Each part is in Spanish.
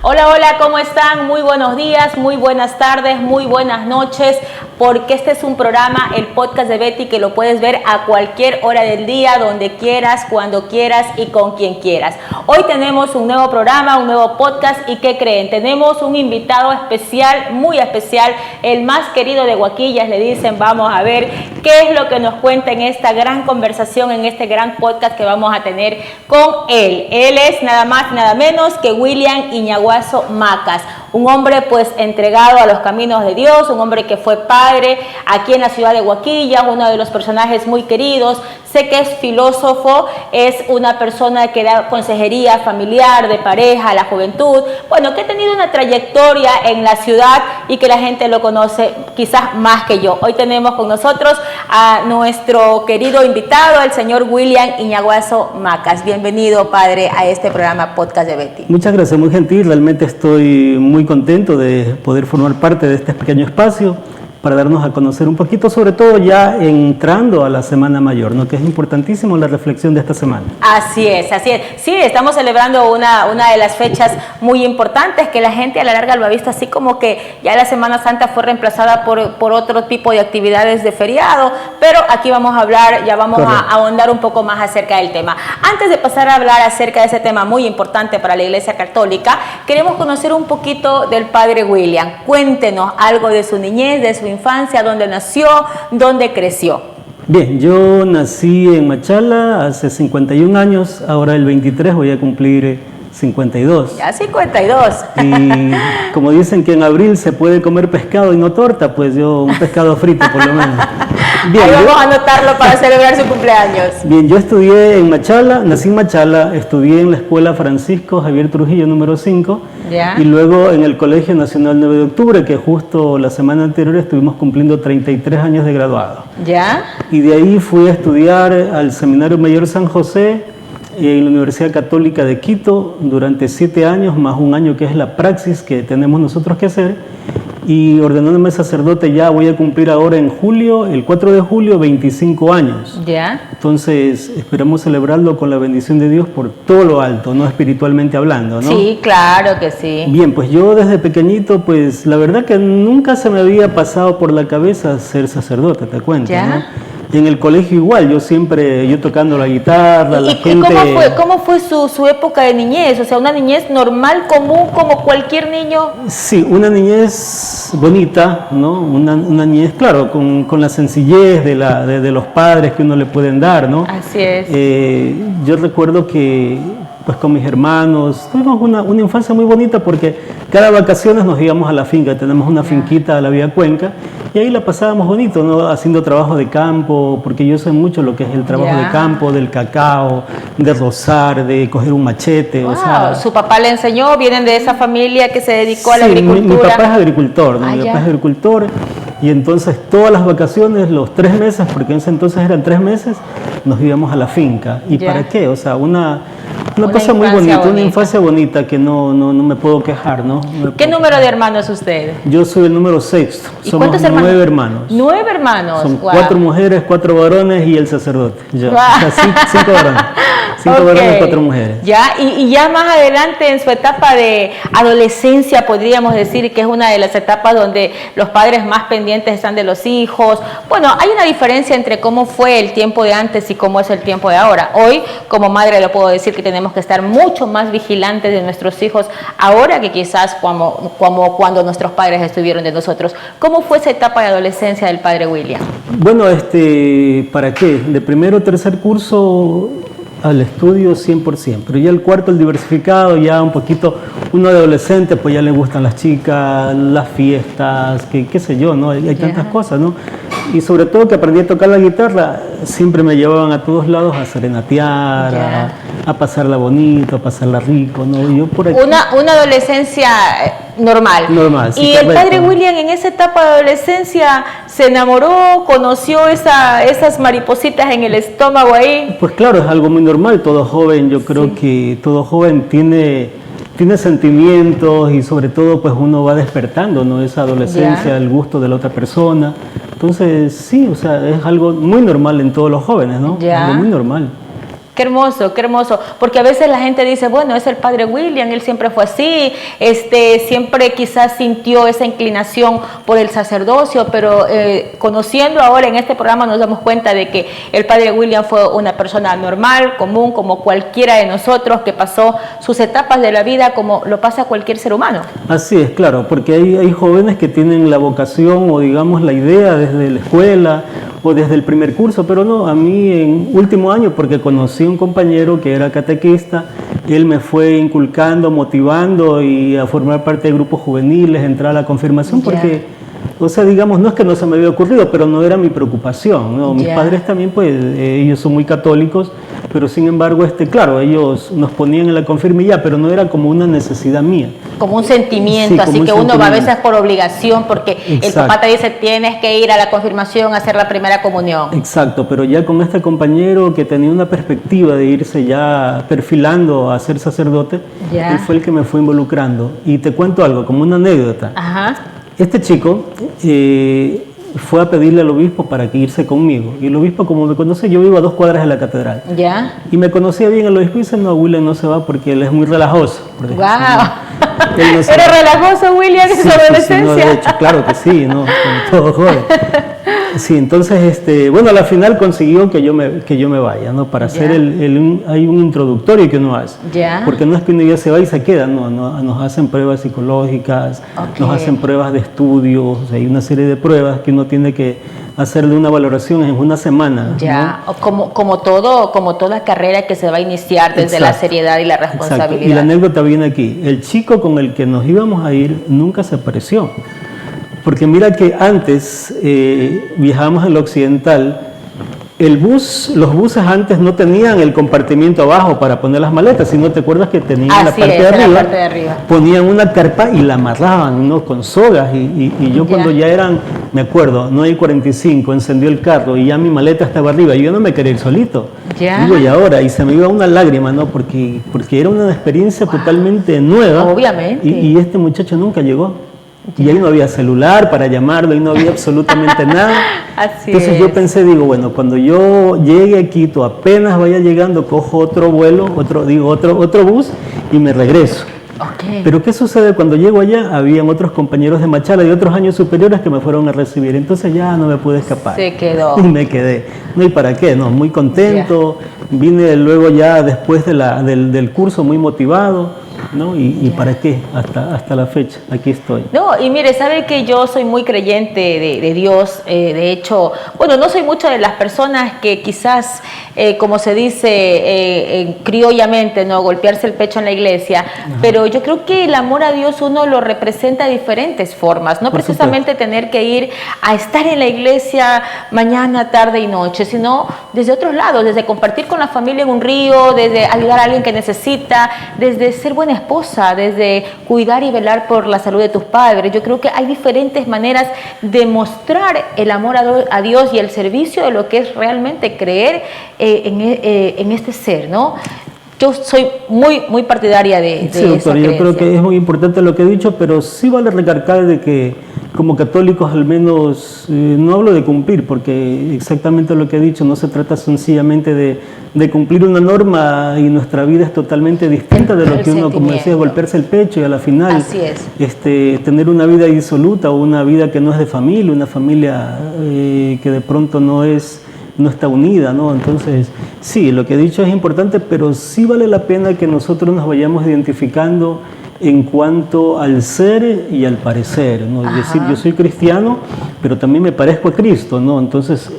Hola, hola, ¿cómo están? Muy buenos días, muy buenas tardes, muy buenas noches, porque este es un programa, el podcast de Betty, que lo puedes ver a cualquier hora del día, donde quieras, cuando quieras y con quien quieras. Hoy tenemos un nuevo programa, un nuevo podcast, y ¿qué creen? Tenemos un invitado especial, muy especial, el más querido de Guaquillas, le dicen. Vamos a ver qué es lo que nos cuenta en esta gran conversación, en este gran podcast que vamos a tener con él. Él es nada más, nada menos que William Iñaguazo Macas, un hombre pues entregado a los caminos de Dios, un hombre que fue padre aquí en la ciudad de Guaquillas, uno de los personajes muy queridos. Sé que es filósofo, es una persona que da consejería familiar, de pareja, a la juventud. Bueno, que ha tenido una trayectoria en la ciudad y que la gente lo conoce quizás más que yo. Hoy tenemos con nosotros a nuestro querido invitado, el señor William Iñaguazo Macas. Bienvenido, padre, a este programa Podcast de Betty. Muchas gracias, muy gentil. Realmente estoy muy contento de poder formar parte de este pequeño espacio para darnos a conocer un poquito, sobre todo ya entrando a la Semana Mayor, ¿no? Que es importantísimo la reflexión de esta semana. Así es, así es. Sí, estamos celebrando una de las fechas muy importantes, que la gente a la larga lo ha visto así como que ya la Semana Santa fue reemplazada por otro tipo de actividades de feriado, pero aquí vamos a hablar, ya vamos a ahondar un poco más acerca del tema. Antes de pasar a hablar acerca de ese tema muy importante para la Iglesia Católica, queremos conocer un poquito del padre William. Cuéntenos algo de su niñez, de su infancia, dónde nació, dónde creció. Bien, yo nací en Machala hace 51 años, ahora el 23 voy a cumplir 52. Ya 52. Y como dicen que en abril se puede comer pescado y no torta, pues yo un pescado frito por lo menos. Bien, ahí vamos a anotarlo para celebrar su cumpleaños. Bien, yo estudié en Machala, nací en Machala, estudié en la Escuela Francisco Javier Trujillo número 5, ¿ya? Y luego en el Colegio Nacional 9 de Octubre, que justo la semana anterior estuvimos cumpliendo 33 años de graduado. ¿Ya? Y de ahí fui a estudiar al Seminario Mayor San José en la Universidad Católica de Quito durante 7 años, más un año que es la praxis que tenemos nosotros que hacer. Y ordenándome sacerdote ya voy a cumplir ahora en julio, el 4 de julio, 25 años. ¿Ya? Entonces esperamos celebrarlo con la bendición de Dios por todo lo alto, no espiritualmente hablando, ¿no? Sí, claro que sí. Bien, pues yo desde pequeñito, pues la verdad que nunca se me había pasado por la cabeza ser sacerdote, te cuento, ¿ya? ¿no? Y en el colegio igual, yo tocando la guitarra, la gente... ¿Y cómo fue su época de niñez? O sea, una niñez normal, común, como cualquier niño. Sí, una niñez bonita, ¿no? Una niñez, claro, con la sencillez de los padres que uno le pueden dar, ¿no? Así es. Yo recuerdo que pues con mis hermanos tuvimos una infancia muy bonita porque cada vacaciones nos íbamos a la finca, tenemos una finquita a la vía Cuenca, y ahí la pasábamos bonito, ¿no? Haciendo trabajo de campo, porque yo sé mucho lo que es el trabajo de campo, del cacao, de rozar, de coger un machete. Wow. O sea, ¿Su papá le enseñó? ¿Vienen de esa familia que se dedicó a la agricultura? Mi papá es agricultor, ¿no? Mi papá es agricultor, y entonces todas las vacaciones, los 3 meses, porque en ese entonces eran 3 meses, nos íbamos a la finca. ¿Y para qué? O sea, una cosa muy bonita, una infancia bonita que no me puedo quejar, ¿no? ¿Qué número de hermanos es usted? Yo soy el número 6. Somos 9 hermanos. 9 hermanos. Son 4 mujeres, 4 varones y el sacerdote. Yo. Wow. O sea, 5 varones. 5 varones y 4 mujeres. Ya, y ya más adelante en su etapa de adolescencia, podríamos decir que es una de las etapas donde los padres más pendientes están de los hijos. Bueno, hay una diferencia entre cómo fue el tiempo de antes y cómo es el tiempo de ahora. Hoy, como madre, le puedo decir que tenemos que estar mucho más vigilantes de nuestros hijos ahora que quizás como cuando nuestros padres estuvieron de nosotros. ¿Cómo fue esa etapa de adolescencia del padre William? Bueno, ¿para qué? De primero o tercer curso al estudio 100%, pero ya el cuarto, el diversificado, ya un poquito, uno de adolescente, pues ya le gustan las chicas, las fiestas, qué sé yo, ¿no? Hay tantas cosas, ¿no? Y sobre todo que aprendí a tocar la guitarra, siempre me llevaban a todos lados a serenatear, a pasarla bonito, a pasarla rico, ¿no? Yo por aquí... Una adolescencia normal. Normal, sí, y correcto. El padre William en esa etapa de adolescencia se enamoró, conoció esas maripositas en el estómago ahí. Pues claro, es algo muy normal, todo joven, yo creo que todo joven tiene tiene sentimientos y sobre todo pues uno va despertando, ¿no? Esa adolescencia, el gusto de la otra persona. Entonces sí, o sea, es algo muy normal en todos los jóvenes, ¿no? Algo muy normal. Qué hermoso, porque a veces la gente dice, bueno, es el padre William, él siempre fue así, siempre quizás sintió esa inclinación por el sacerdocio, pero conociendo ahora en este programa nos damos cuenta de que el padre William fue una persona normal, común, como cualquiera de nosotros, que pasó sus etapas de la vida como lo pasa cualquier ser humano. Así es, claro, porque hay jóvenes que tienen la vocación o digamos la idea desde la escuela o desde el primer curso, pero no, a mí en último año, porque conocí un compañero que era catequista, él me fue inculcando, motivando y a formar parte de grupos juveniles, entrar a la confirmación, porque, o sea, digamos, no es que no se me había ocurrido, pero no era mi preocupación, ¿no? Mis padres también, pues, ellos son muy católicos, pero sin embargo, claro, ellos nos ponían en la confirmilla, pero no era como una necesidad mía. Como un sentimiento, así que uno va a veces por obligación, porque el papá te dice, tienes que ir a la confirmación a hacer la primera comunión. Exacto, pero ya con este compañero que tenía una perspectiva de irse ya perfilando a ser sacerdote, él fue el que me fue involucrando. Y te cuento algo, como una anécdota. Este chico fue a pedirle al obispo para que irse conmigo. Y el obispo, como me conoce, yo vivo a 2 cuadras de la catedral. Y me conocía bien el obispo y dice, no, William no se va porque él es muy relajoso. ¡Wow! No ¿Era relajoso, William, en su adolescencia? No, de hecho, claro que sí, ¿no? Como todo joven. Sí, entonces, bueno, a la final consiguió que yo me vaya, ¿no? Para hacer hay un introductorio que uno hace. Porque no es que uno ya se va y se queda, no, nos hacen pruebas psicológicas, nos hacen pruebas de estudios, hay una serie de pruebas que uno tiene que hacerle una valoración en una semana. ¿No? Como toda carrera que se va a iniciar desde la seriedad y la responsabilidad. Exacto. Y la anécdota viene aquí. El chico con el que nos íbamos a ir nunca se apareció. Porque mira que antes viajábamos en lo occidental, los buses antes no tenían el compartimiento abajo para poner las maletas, sino te acuerdas que tenían la parte de arriba, ponían una carpa y la amarraban, ¿no? Con sogas y yo cuando ya eran, me acuerdo, 9:45, encendió el carro y ya mi maleta estaba arriba y yo no me quería ir solito. Digo, y ahora, y se me iba una lágrima, ¿no? Porque era una experiencia totalmente nueva. Obviamente. Y este muchacho nunca llegó. Y ahí no había celular para llamarlo y no había absolutamente nada. Entonces yo pensé, digo, bueno, cuando yo llegue a Quito, apenas vaya llegando, cojo otro vuelo, otro bus y me regreso. Pero ¿qué sucede? Cuando llego allá, habían otros compañeros de Machala de otros años superiores que me fueron a recibir. Entonces ya no me pude escapar. Se quedó. Y me quedé. No, ¿y para qué? No, muy contento. Vine luego ya después del curso muy motivado. ¿No? ¿Y para qué? Hasta la fecha, aquí estoy. No, y mire, sabe que yo soy muy creyente de Dios, de hecho, bueno, no soy mucho de las personas que quizás, como se dice criollamente, ¿no? Golpearse el pecho en la iglesia, pero yo creo que el amor a Dios uno lo representa de diferentes formas, no precisamente tener que ir a estar en la iglesia mañana, tarde y noche, sino desde otros lados, desde compartir con la familia en un río, desde ayudar a alguien que necesita, desde ser buena esposa, desde cuidar y velar por la salud de tus padres. Yo creo que hay diferentes maneras de mostrar el amor a Dios y el servicio de lo que es realmente creer en este ser, ¿no? Yo soy muy partidaria de sí, doctor, esa yo creencia. creo que es muy importante lo que he dicho, pero sí vale recalcar de que como católicos al menos, no hablo de cumplir, porque exactamente lo que he dicho, no se trata sencillamente de cumplir una norma y nuestra vida es totalmente distinta de lo que uno, como decía, golpearse el pecho y a la final tener una vida disoluta o una vida que no es de familia, una familia que de pronto no está unida, ¿no? Entonces, sí, lo que he dicho es importante, pero sí vale la pena que nosotros nos vayamos identificando en cuanto al ser y al parecer, ¿no? Es decir, yo soy cristiano, pero también me parezco a Cristo, ¿no? Entonces,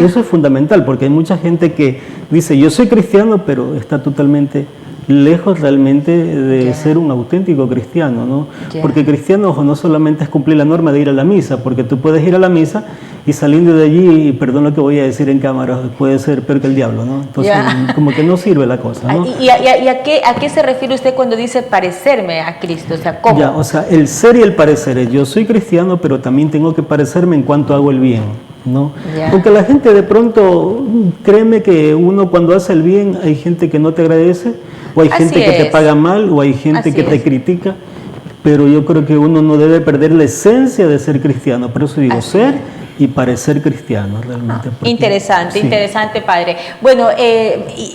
eso es fundamental, porque hay mucha gente que dice, yo soy cristiano, pero está totalmente lejos realmente de ser un auténtico cristiano, ¿no? Porque cristiano, ojo, no solamente es cumplir la norma de ir a la misa, porque tú puedes ir a la misa y saliendo de allí, y perdón lo que voy a decir en cámara, puede ser peor que el diablo, ¿no? Entonces, como que no sirve la cosa, ¿no? ¿Y a qué se refiere usted cuando dice parecerme a Cristo? O sea, ¿cómo? O sea, el ser y el parecer. Yo soy cristiano, pero también tengo que parecerme en cuanto hago el bien, ¿no? Porque la gente de pronto, créeme que uno cuando hace el bien, hay gente que no te agradece, o hay Así gente que te es. paga mal, o hay gente Así que te es. critica, pero yo creo que uno no debe perder la esencia de ser cristiano. Por eso digo, Así ser y parecer cristiano realmente. porque- Interesante, sí. interesante, padre. Bueno,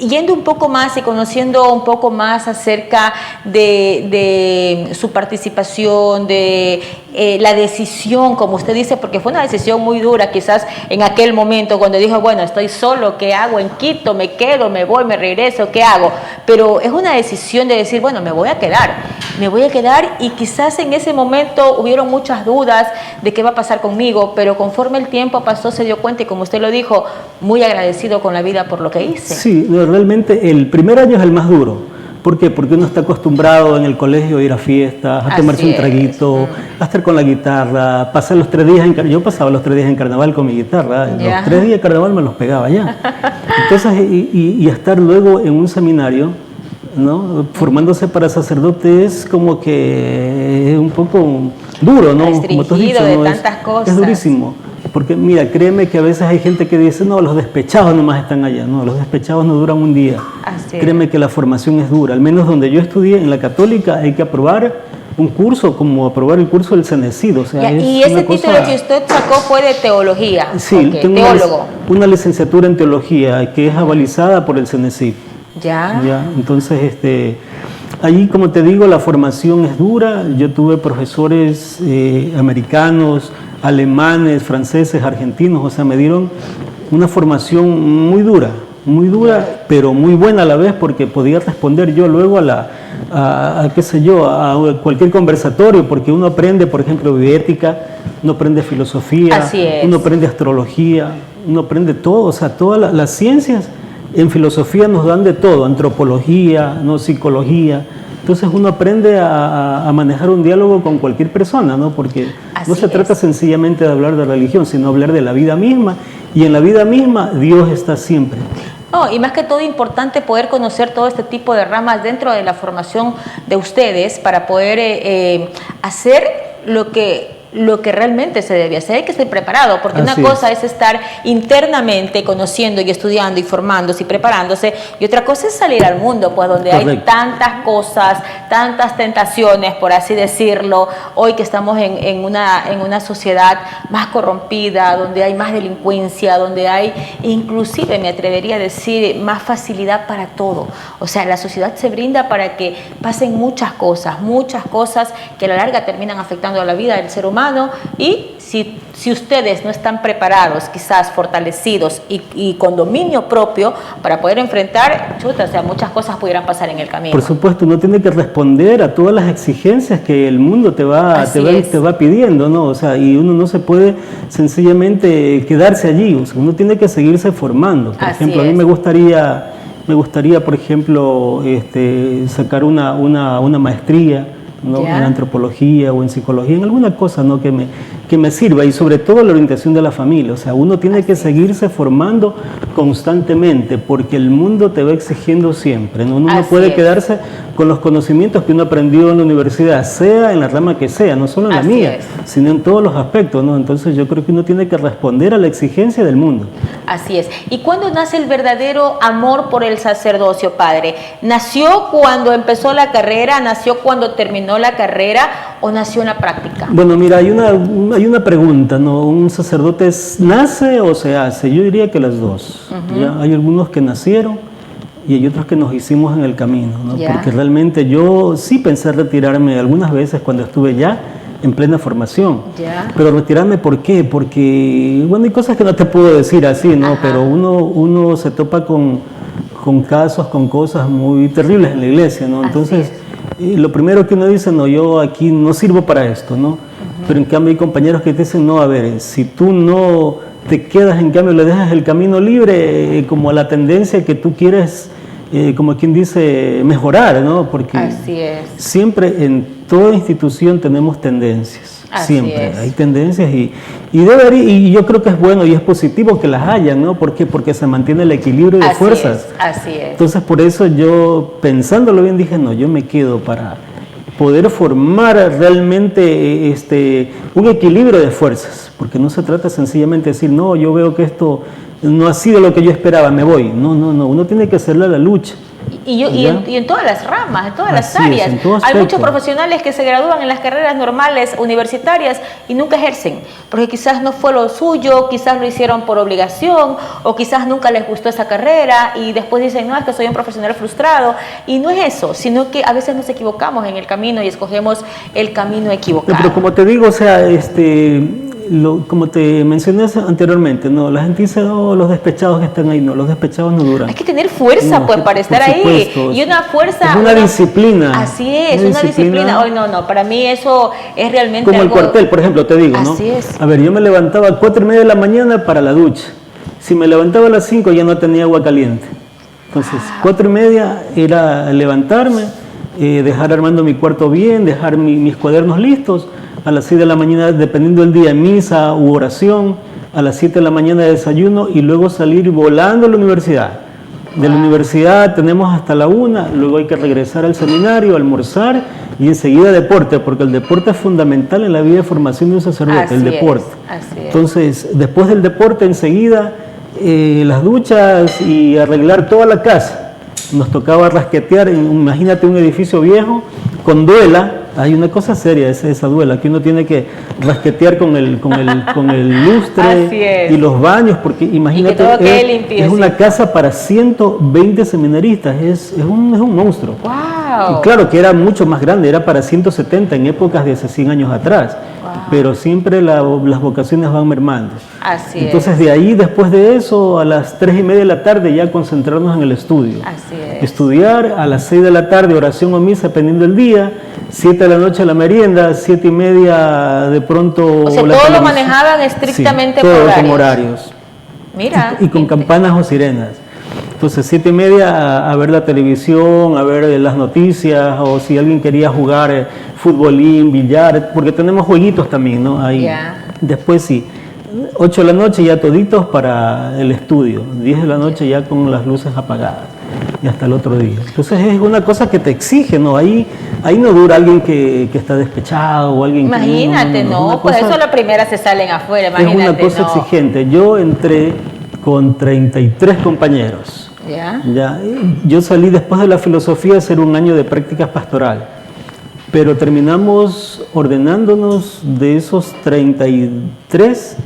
yendo un poco más y conociendo un poco más acerca de su participación, de la decisión, como usted dice, porque fue una decisión muy dura, quizás en aquel momento cuando dijo, bueno, estoy solo, ¿qué hago en Quito? ¿Me quedo? ¿Me voy? ¿Me regreso? ¿Qué hago? Pero es una decisión de decir, bueno, me voy a quedar y quizás en ese momento hubieron muchas dudas de qué va a pasar conmigo, pero conforme el tiempo pasó se dio cuenta y como usted lo dijo, muy agradecido con la vida por lo que hice. Sí, no, realmente el primer año es el más duro. ¿Por qué? Porque uno está acostumbrado en el colegio a ir a fiestas, a Así tomarse un es. traguito, a estar con la guitarra, pasar los 3 días yo pasaba los 3 días en carnaval con mi guitarra, Ya. los 3 días de carnaval me los pegaba ya. Entonces, y estar luego en un seminario, ¿no? Formándose para sacerdote es como que es un poco duro, ¿no? Como tú has dicho, Restringido de ¿no? tantas cosas. Es durísimo. Porque mira, créeme que a veces hay gente que dice, no, los despechados nomás están allá, no, los despechados no duran un día. Así es. Créeme que la formación es dura, al menos donde yo estudié en la Católica hay que aprobar un curso como aprobar el curso del Cenecido. O sea, Ya, es y ese una título cosa- que usted sacó fue de teología. Sí, Ok, tengo teólogo. una licenciatura en teología que es avalizada por el Cenecid. Ya. Ya, entonces, allí, como te digo, la formación es dura. Yo tuve profesores americanos, alemanes, franceses, argentinos, o sea, me dieron una formación muy dura, pero muy buena a la vez, porque podía responder yo luego a qué sé yo, a cualquier conversatorio, porque uno aprende, por ejemplo, bioética, uno aprende filosofía, Así es. uno aprende astrología, uno aprende todo, o sea, todas las ciencias. En filosofía nos dan de todo, antropología, no psicología. Entonces uno aprende a manejar un diálogo con cualquier persona, ¿no? Porque Así no se trata es. sencillamente de hablar de religión, sino hablar de la vida misma. Y en la vida misma Dios está siempre. No, y más que todo importante poder conocer todo este tipo de ramas dentro de la formación de ustedes para poder hacer lo que realmente se debe hacer. Hay que estar preparado, porque Así una cosa es estar internamente conociendo y estudiando y formándose y preparándose, y otra cosa es salir al mundo, pues donde hay Correcto. tantas cosas, tantas tentaciones, por así decirlo, hoy que estamos en una sociedad más corrompida, donde hay más delincuencia, donde hay, inclusive me atrevería a decir, más facilidad para todo. O sea, la sociedad se brinda para que pasen muchas cosas que a la larga terminan afectando a la vida del ser humano, y si ustedes no están preparados, quizás fortalecidos y con dominio propio para poder enfrentar, chuta, o sea, muchas cosas pudieran pasar en el camino. Por supuesto, uno tiene que responder a todas las exigencias que el mundo te va pidiendo, ¿no? O sea, y uno no se puede sencillamente quedarse allí, o sea, uno tiene que seguirse formando. Por Así ejemplo, a mí es. me gustaría, por ejemplo, sacar una maestría, ¿no? Ya. En antropología o en psicología, en alguna cosa, ¿no? que me sirva, y sobre todo la orientación de la familia. O sea, uno tiene que seguirse formando constantemente, porque el mundo te va exigiendo siempre, ¿no? Uno no Así puede es. quedarse con los conocimientos que uno aprendió en la universidad, sea en la rama que sea, no solo en la Así mía, es. sino en todos los aspectos, ¿no? Entonces yo creo que uno tiene que responder a la exigencia del mundo. Así es. ¿Y cuándo nace el verdadero amor por el sacerdocio, padre? ¿Nació cuando empezó la carrera, nació cuando terminó la carrera o nació en la práctica? Bueno, mira, hay una pregunta, ¿no? ¿Un sacerdote nace o se hace? Yo diría que las dos. ¿Ya? Hay algunos que nacieron y hay otros que nos hicimos en el camino, ¿no? Ya. Porque realmente yo sí pensé retirarme algunas veces cuando estuve ya en plena formación. Ya. Pero retirarme, ¿por qué? Porque, bueno, hay cosas que no te puedo decir así, ¿no? Ajá. Pero uno se topa con casos, con cosas muy terribles en la iglesia, ¿no? Así Entonces, lo primero que uno dice, no, yo aquí no sirvo para esto, ¿no? Pero en cambio hay compañeros que te dicen, no, a ver, si tú no te quedas, en cambio le dejas el camino libre, como a la tendencia que tú quieres, como quien dice, mejorar, ¿no? Porque Así es. siempre en toda institución tenemos tendencias. Así Siempre es. hay tendencias y yo creo que es bueno y es positivo que las haya, ¿no? ¿Por qué? Porque se mantiene el equilibrio de fuerzas. Así es. Entonces, por eso yo, pensándolo bien, dije, no, yo me quedo para poder formar realmente un equilibrio de fuerzas, porque no se trata sencillamente de decir, no, yo veo que esto no ha sido lo que yo esperaba, me voy. No, uno tiene que hacerle la lucha. y en todas las ramas, en todas las Así es, áreas. en todo Hay aspecto. muchos profesionales que se gradúan en las carreras normales universitarias y nunca ejercen, porque quizás no fue lo suyo, quizás lo hicieron por obligación, o quizás nunca les gustó esa carrera y después dicen, no, es que soy un profesional frustrado. Y no es eso, sino que a veces nos equivocamos en el camino y escogemos el camino equivocado. Pero como te digo, o sea, como te mencioné anteriormente, no, la gente dice, no, los despechados que están ahí, no, los despechados no duran. Hay que tener fuerza, No, pues, para estar ahí. supuesto. Y una fuerza... Es una disciplina. Así es, una disciplina. Hoy no, para mí eso es realmente Como algo... el cuartel, por ejemplo, te digo, ¿no? Así es. A ver, yo me levantaba a 4:30 de la mañana para la ducha. Si me levantaba a las 5 ya no tenía agua caliente. Entonces, 4:30 era levantarme, dejar armando mi cuarto bien, dejar mis cuadernos listos. A las 6 de la mañana, dependiendo del día, misa u oración. A las 7 de la mañana desayuno y luego salir volando a la universidad. De la universidad tenemos hasta la 1, luego hay que regresar al seminario, almorzar y enseguida deporte, porque el deporte es fundamental en la vida de formación de un sacerdote, el deporte. Así es. Entonces, después del deporte enseguida las duchas y arreglar toda la casa. Nos tocaba rasquetear, imagínate un edificio viejo con duela. Hay una cosa seria, esa duela, que uno tiene que rasquetear con el lustre y los baños, porque imagínate, es una casa para 120 seminaristas, es un monstruo. ¡Wow! Y claro que era mucho más grande, era para 170 en épocas de hace 100 años atrás, pero siempre las vocaciones van mermando. Así Entonces de ahí, después de eso, a las 3:30 de la tarde ya concentrarnos en el estudio. Así es. Estudiar, a las 6 de la tarde oración o misa, dependiendo del día, 7 de la noche la merienda, 7:30 de pronto... O sea, todo lo manejaban estrictamente por horarios. Con horarios. Mira. Y con campanas o sirenas. Entonces, 7:30 a ver la televisión, a ver las noticias, o si alguien quería jugar futbolín, billar, porque tenemos jueguitos también, ¿no? Ahí. Yeah. Después sí, 8 de la noche ya toditos para el estudio, 10 de la noche ya con las luces apagadas y hasta el otro día. Entonces es una cosa que te exige, ¿no? Ahí no dura alguien que está despechado o alguien imagínate, que... No, pues eso la primera se salen afuera, imagínate. Es una cosa exigente. Yo entré con 33 compañeros. Ya. Yo salí después de la filosofía a hacer un año de prácticas pastoral, pero terminamos ordenándonos de esos 33,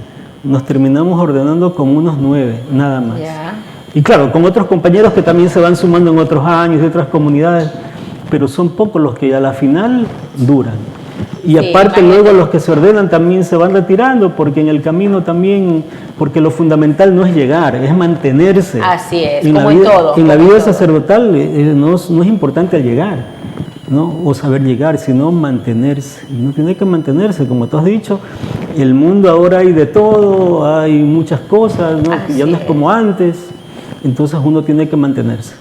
nos terminamos ordenando como unos 9, nada más. Ya. Y claro, con otros compañeros que también se van sumando en otros años, de otras comunidades, pero son pocos los que a la final duran. Y aparte luego los que se ordenan también se van retirando, porque en el camino también, porque lo fundamental no es llegar, es mantenerse. Así es, en como en todo. En la vida sacerdotal no es importante el llegar, ¿no? O saber llegar, sino mantenerse. Y uno tiene que mantenerse, como tú has dicho, el mundo ahora hay de todo, hay muchas cosas, ¿no? Que ya no es como antes, entonces uno tiene que mantenerse.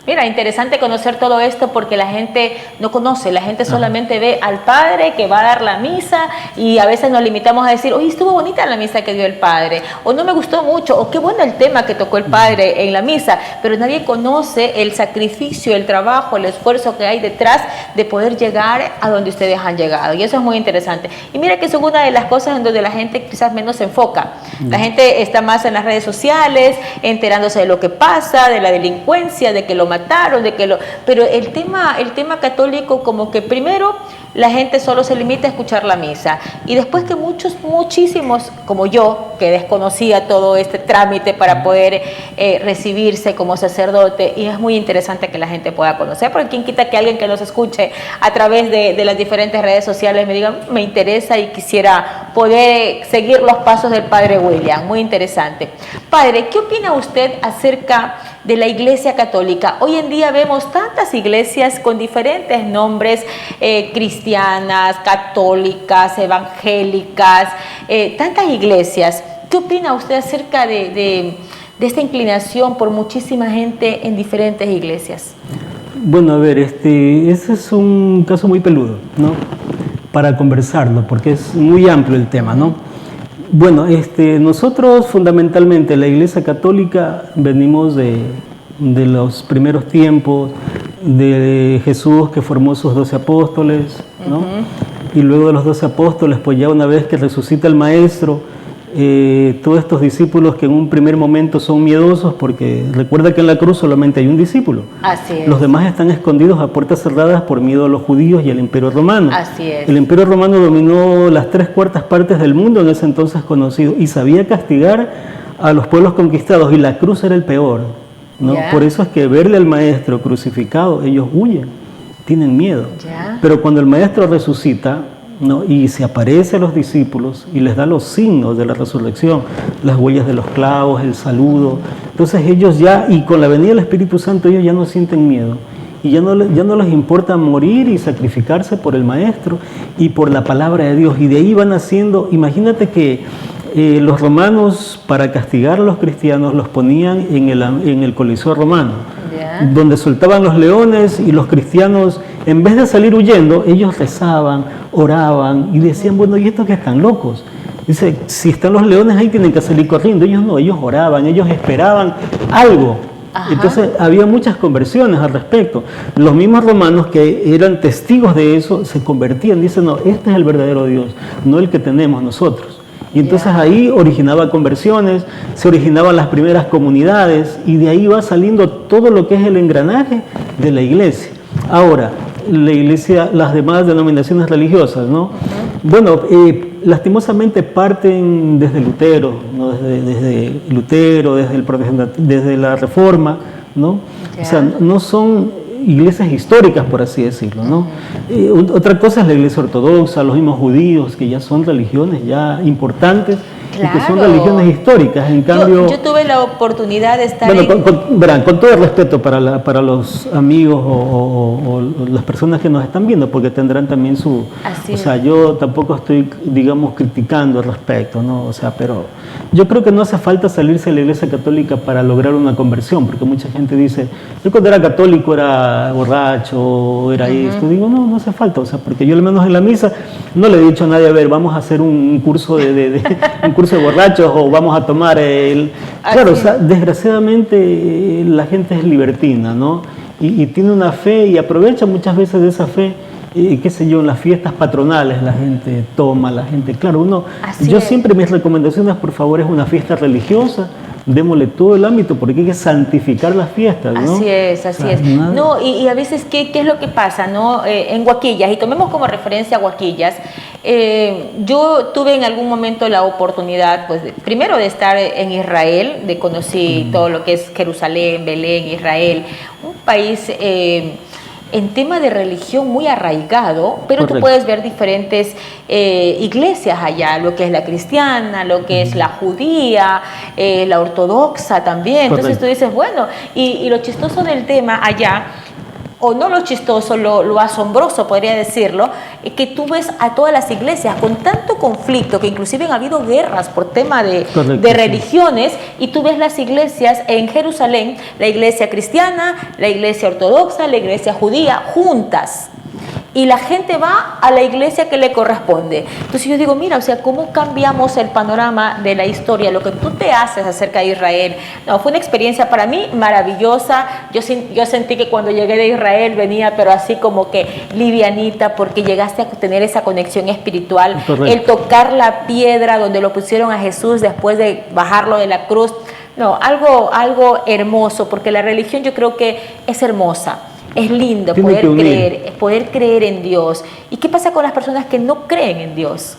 Mira, interesante conocer todo esto porque la gente no conoce, la gente solamente ve al padre que va a dar la misa y a veces nos limitamos a decir, oye, estuvo bonita la misa que dio el padre, o no me gustó mucho, o qué bueno el tema que tocó el padre en la misa, pero nadie conoce el sacrificio, el trabajo, el esfuerzo que hay detrás de poder llegar a donde ustedes han llegado, y eso es muy interesante. Y mira que eso es una de las cosas en donde la gente quizás menos se enfoca. La gente está más en las redes sociales, enterándose de lo que pasa, de la delincuencia, de que lo mataron, pero el tema católico, como que primero la gente solo se limita a escuchar la misa y después que muchísimos como yo, que desconocía todo este trámite para poder recibirse como sacerdote, y es muy interesante que la gente pueda conocer, porque quién quita que alguien que nos escuche a través de las diferentes redes sociales me diga, me interesa y quisiera poder seguir los pasos del padre William. Muy interesante. Padre, ¿qué opina usted acerca de la Iglesia Católica? Hoy en día vemos tantas iglesias con diferentes nombres, cristianas, católicas, evangélicas, tantas iglesias. ¿Qué opina usted acerca de esta inclinación por muchísima gente en diferentes iglesias? Bueno, a ver, ese es un caso muy peludo, ¿no? Para conversarlo, porque es muy amplio el tema, ¿no? Bueno, nosotros fundamentalmente, la Iglesia Católica, venimos de los primeros tiempos, de Jesús que formó sus 12 apóstoles, ¿no? Y luego de los 12 apóstoles, pues ya una vez que resucita el Maestro, todos estos discípulos que en un primer momento son miedosos, porque recuerda que en la cruz solamente hay un discípulo. Así es. Los demás están escondidos a puertas cerradas por miedo a los judíos y al Imperio Romano. Así es. El Imperio Romano dominó las 3/4 partes del mundo en ese entonces conocido y sabía castigar a los pueblos conquistados, y la cruz era el peor, ¿no? Ya. Por eso es que verle al maestro crucificado, ellos huyen, tienen miedo. Ya. Pero cuando el maestro resucita, ¿no? Y se aparece a los discípulos y les da los signos de la resurrección, las huellas de los clavos, el saludo, entonces ellos ya, y con la venida del Espíritu Santo, ellos ya no sienten miedo y ya no les importa morir y sacrificarse por el maestro y por la palabra de Dios, y de ahí van haciendo. Imagínate que los romanos, para castigar a los cristianos, los ponían en el Coliseo romano, Ya. donde soltaban los leones, y los cristianos, en vez de salir huyendo, ellos rezaban, oraban y decían, bueno, ¿y estos que están locos? Dice, si están los leones ahí tienen que salir corriendo. Ellos no, ellos oraban, ellos esperaban algo. Ajá. Entonces había muchas conversiones al respecto. Los mismos romanos que eran testigos de eso se convertían, dicen, no, este es el verdadero Dios, no el que tenemos nosotros. Y entonces Ya. ahí originaba conversiones, se originaban las primeras comunidades, y de ahí va saliendo todo lo que es el engranaje de la iglesia. Ahora, la iglesia, las demás denominaciones religiosas, ¿no? Bueno, lastimosamente parten desde Lutero, ¿no? Desde Lutero, desde la Reforma, ¿no? Ya. O sea, no son iglesias históricas, por así decirlo, ¿no? Otra cosa es la iglesia ortodoxa, los mismos judíos, que ya son religiones ya importantes, y que son Claro. religiones históricas. En cambio, Yo tuve la oportunidad de estar bueno, verán, con todo el respeto para los amigos o las personas que nos están viendo, porque tendrán también su... Así o sea, es. yo tampoco estoy, digamos, criticando al respecto, ¿no? O sea, pero yo creo que no hace falta salirse de la iglesia católica para lograr una conversión, porque mucha gente dice, yo cuando era católico era borracho, era esto. Digo, no hace falta, o sea, porque yo al menos en la misa no le he dicho a nadie, a ver, vamos a hacer un curso un curso de borrachos, o vamos a tomar el... Claro, o sea, desgraciadamente la gente es libertina, ¿no? Y tiene una fe y aprovecha muchas veces de esa fe, qué sé yo, en las fiestas patronales la gente toma, la gente... Claro, Así yo es. siempre, mis recomendaciones, por favor, es una fiesta religiosa, démosle todo el ámbito, porque hay que santificar las fiestas, ¿no? Así es, así O sea, es. nada. No, y a veces, ¿qué es lo que pasa, no? En Huaquillas, y tomemos como referencia Huaquillas, yo tuve en algún momento la oportunidad, pues, primero de estar en Israel, de conocer todo lo que es Jerusalén, Belén, Israel, un país en tema de religión muy arraigado, pero Correcto. tú puedes ver diferentes iglesias allá, lo que es la cristiana, lo que es la judía, la ortodoxa también. Entonces Correcto. tú dices, bueno, y lo chistoso del tema allá, o no lo chistoso, lo asombroso podría decirlo, es que tú ves a todas las iglesias con tanto conflicto, que inclusive han habido guerras por tema de Correcto, sí. religiones, y tú ves las iglesias en Jerusalén, la iglesia cristiana, la iglesia ortodoxa, la iglesia judía, juntas. Y la gente va a la iglesia que le corresponde. Entonces yo digo, mira, o sea, ¿cómo cambiamos el panorama de la historia? Lo que tú te haces acerca de Israel. No, fue una experiencia para mí maravillosa. Yo sentí que cuando llegué de Israel venía, pero así como que livianita, porque llegaste a tener esa conexión espiritual. Correcto. El tocar la piedra donde lo pusieron a Jesús después de bajarlo de la cruz. No, algo hermoso, porque la religión yo creo que es hermosa. Es lindo Tiene poder que unir. poder creer en Dios. ¿Y qué pasa con las personas que no creen en Dios?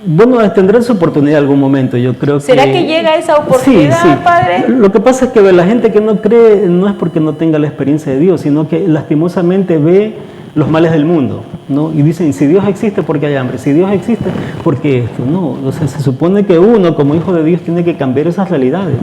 Bueno, tendrán su oportunidad en algún momento, yo creo. ¿Será que llega esa oportunidad, sí, sí. Padre? Lo que pasa es que la gente que no cree no es porque no tenga la experiencia de Dios, sino que lastimosamente ve los males del mundo, ¿no? Y dicen, si Dios existe, ¿por qué hay hambre? Si Dios existe, ¿por qué esto? No, o sea, se supone que uno, como hijo de Dios, tiene que cambiar esas realidades.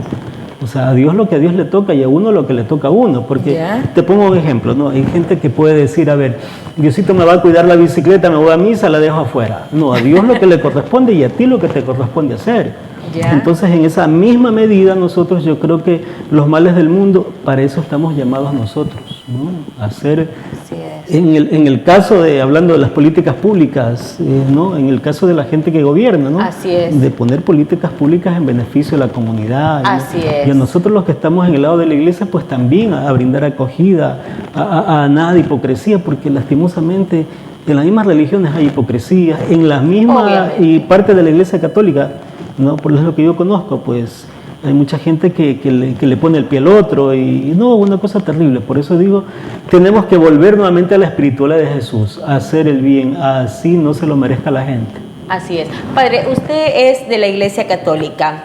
O sea, a Dios lo que a Dios le toca y a uno lo que le toca a uno. Porque Ya. te pongo un ejemplo, ¿no? Hay gente que puede decir, a ver, Diosito me va a cuidar la bicicleta, me voy a misa, la dejo afuera. No, a Dios lo que le corresponde y a ti lo que te corresponde hacer. Ya. Entonces, en esa misma medida, nosotros, yo creo que los males del mundo, para eso estamos llamados nosotros, ¿no? A hacer... Así es. En el caso de, hablando de las políticas públicas, ¿no? En el caso de la gente que gobierna, ¿no? Así es. De poner políticas públicas en beneficio de la comunidad, ¿no? Así es. Y a nosotros los que estamos en el lado de la iglesia, pues también a brindar acogida, a nada de hipocresía, porque lastimosamente en las mismas religiones hay hipocresía, en las mismas, Obviamente. y parte de la iglesia católica, ¿no? Por lo que yo conozco, pues hay mucha gente que le pone el pie al otro y no, una cosa terrible. Por eso digo, tenemos que volver nuevamente a la espiritualidad de Jesús, a hacer el bien, así no se lo merezca la gente. Así es. Padre, usted es de la Iglesia Católica.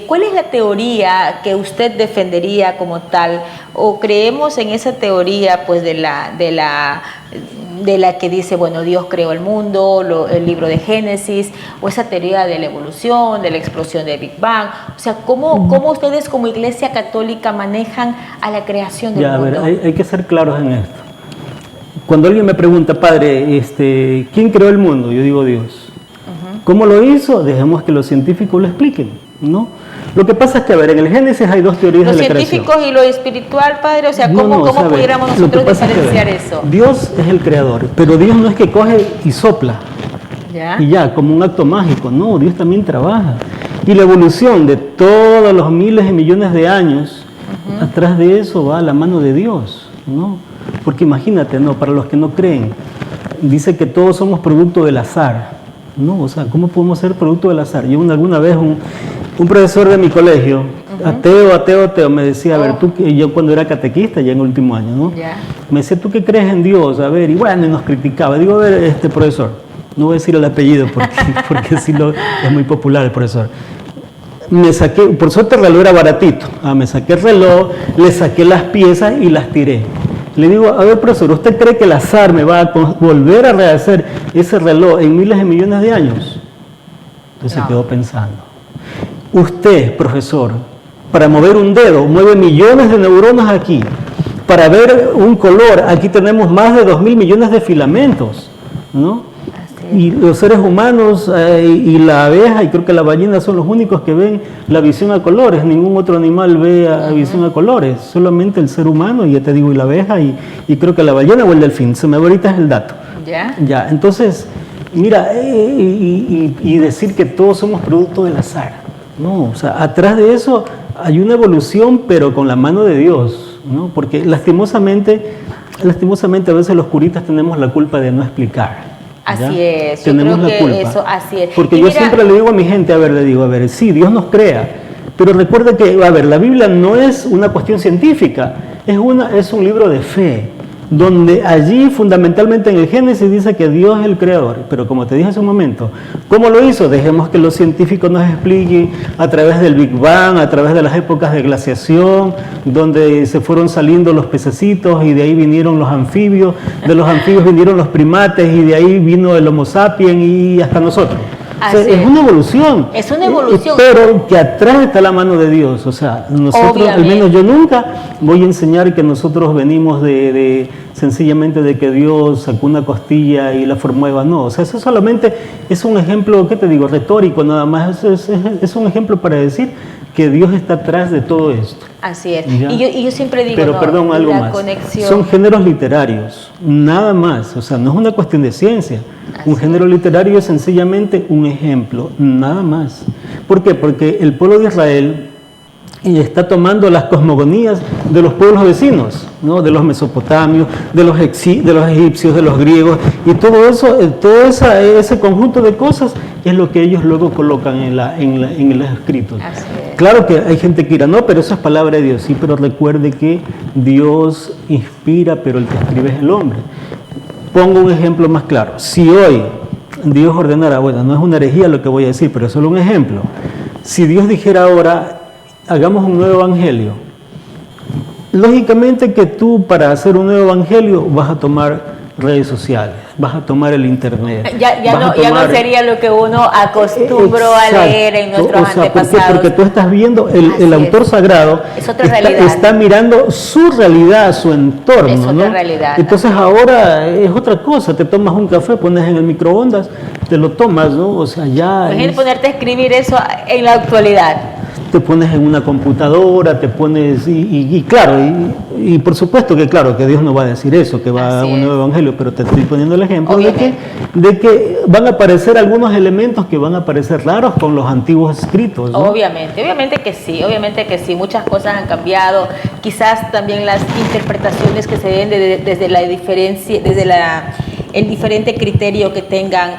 ¿Cuál es la teoría que usted defendería como tal? ¿O creemos en esa teoría pues de la que dice, bueno, Dios creó el mundo, el libro de Génesis, o esa teoría de la evolución, de la explosión del Big Bang? O sea, ¿cómo ustedes como Iglesia Católica manejan a la creación del mundo? A ver, hay que ser claros en esto. Cuando alguien me pregunta, padre, ¿quién creó el mundo? Yo digo Dios. ¿Cómo lo hizo? Dejemos que los científicos lo expliquen, ¿no? Lo que pasa es que, a ver, en el Génesis hay dos teorías de la creación. ¿Los científicos y lo espiritual, padre? O sea, ¿cómo pudiéramos nosotros diferenciar eso? Dios es el creador, pero Dios no es que coge y sopla, y ya, como un acto mágico. No, Dios también trabaja. Y la evolución de todos los miles y millones de años, atrás de eso va la mano de Dios, ¿no? Porque imagínate, ¿no? Para los que no creen, dice que todos somos producto del azar. No, o sea, ¿cómo podemos ser producto del azar? Yo alguna vez un profesor de mi colegio, ateo, me decía, a ver, yo cuando era catequista, ya en el último año, ¿no? Me decía, ¿tú qué crees en Dios? A ver, y bueno, y nos criticaba. Digo, a ver, profesor, no voy a decir el apellido porque sí es muy popular el profesor. Me saqué, por suerte el reloj era baratito, me saqué el reloj, le saqué las piezas y las tiré. Le digo, a ver, profesor, ¿usted cree que el azar me va a volver a rehacer ese reloj en miles de millones de años? Entonces se quedó pensando. Usted, profesor, para mover un dedo, mueve millones de neuronas aquí. Para ver un color, aquí tenemos más de 2.000 millones de filamentos, ¿no? Y los seres humanos y la abeja y creo que la ballena son los únicos que ven la visión a colores. Ningún otro animal ve a visión a colores, solamente el ser humano, y ya te digo, y la abeja y creo que la ballena o el delfín. Se me va ahorita es el dato. Ya, entonces, mira, y decir que todos somos producto del azar. No, o sea, atrás de eso hay una evolución, pero con la mano de Dios, ¿no? Porque lastimosamente a veces los curitas tenemos la culpa de no explicar. Así es, tenemos la culpa. Eso, así es. Porque yo siempre le digo a mi gente, sí, Dios nos crea, pero recuerda que, la Biblia no es una cuestión científica, es un libro de fe, donde allí fundamentalmente en el Génesis dice que Dios es el creador, pero como te dije hace un momento, ¿cómo lo hizo? Dejemos que los científicos nos expliquen a través del Big Bang, a través de las épocas de glaciación, donde se fueron saliendo los pececitos y de ahí vinieron los anfibios, de los anfibios vinieron los primates y de ahí vino el Homo sapiens y hasta nosotros. O sea, es una evolución. Es una evolución. Pero que atrás está la mano de Dios. O sea, nosotros, al menos yo nunca voy a enseñar que nosotros venimos sencillamente de que Dios sacó una costilla y la formó Eva. No, o sea, eso solamente es un ejemplo, ¿qué te digo? Retórico, nada más. Es un ejemplo para decir que Dios está atrás de todo esto. Así es. Y yo siempre digo, pero perdón, algo más. Conexión. Son géneros literarios, nada más. O sea, no es una cuestión de ciencia. Un género literario es sencillamente un ejemplo, nada más. ¿Por qué? Porque el pueblo de Israel está tomando las cosmogonías de los pueblos vecinos, ¿no? De los mesopotamios, de los egipcios, de los griegos, y todo eso, ese conjunto de cosas es lo que ellos luego colocan en los escritos. Claro que hay gente que dirá, no, pero eso es palabra de Dios, sí, pero recuerde que Dios inspira, pero el que escribe es el hombre. Pongo un ejemplo más claro. Si hoy Dios ordenara, bueno, no es una herejía lo que voy a decir, pero es solo un ejemplo. Si Dios dijera ahora, hagamos un nuevo evangelio, lógicamente que tú para hacer un nuevo evangelio vas a tomar redes sociales, vas a tomar el internet. Ya no sería lo que uno acostumbró a leer en nuestros antepasados. ¿Por qué? Porque tú estás viendo, el autor sagrado está mirando su realidad, su entorno. Es otra realidad. Entonces ahora es otra cosa, te tomas un café, pones en el microondas, te lo tomas, ¿no? O sea, ya... Imagínate ponerte a escribir eso en la actualidad. Te pones en una computadora, te pones, y claro, y por supuesto que claro, que Dios no va a decir eso, que va a un nuevo evangelio, pero te estoy poniendo el ejemplo de que van a aparecer algunos elementos que van a parecer raros con los antiguos escritos, ¿no? Obviamente que sí, muchas cosas han cambiado, quizás también las interpretaciones que se den desde la diferencia, el diferente criterio que tengan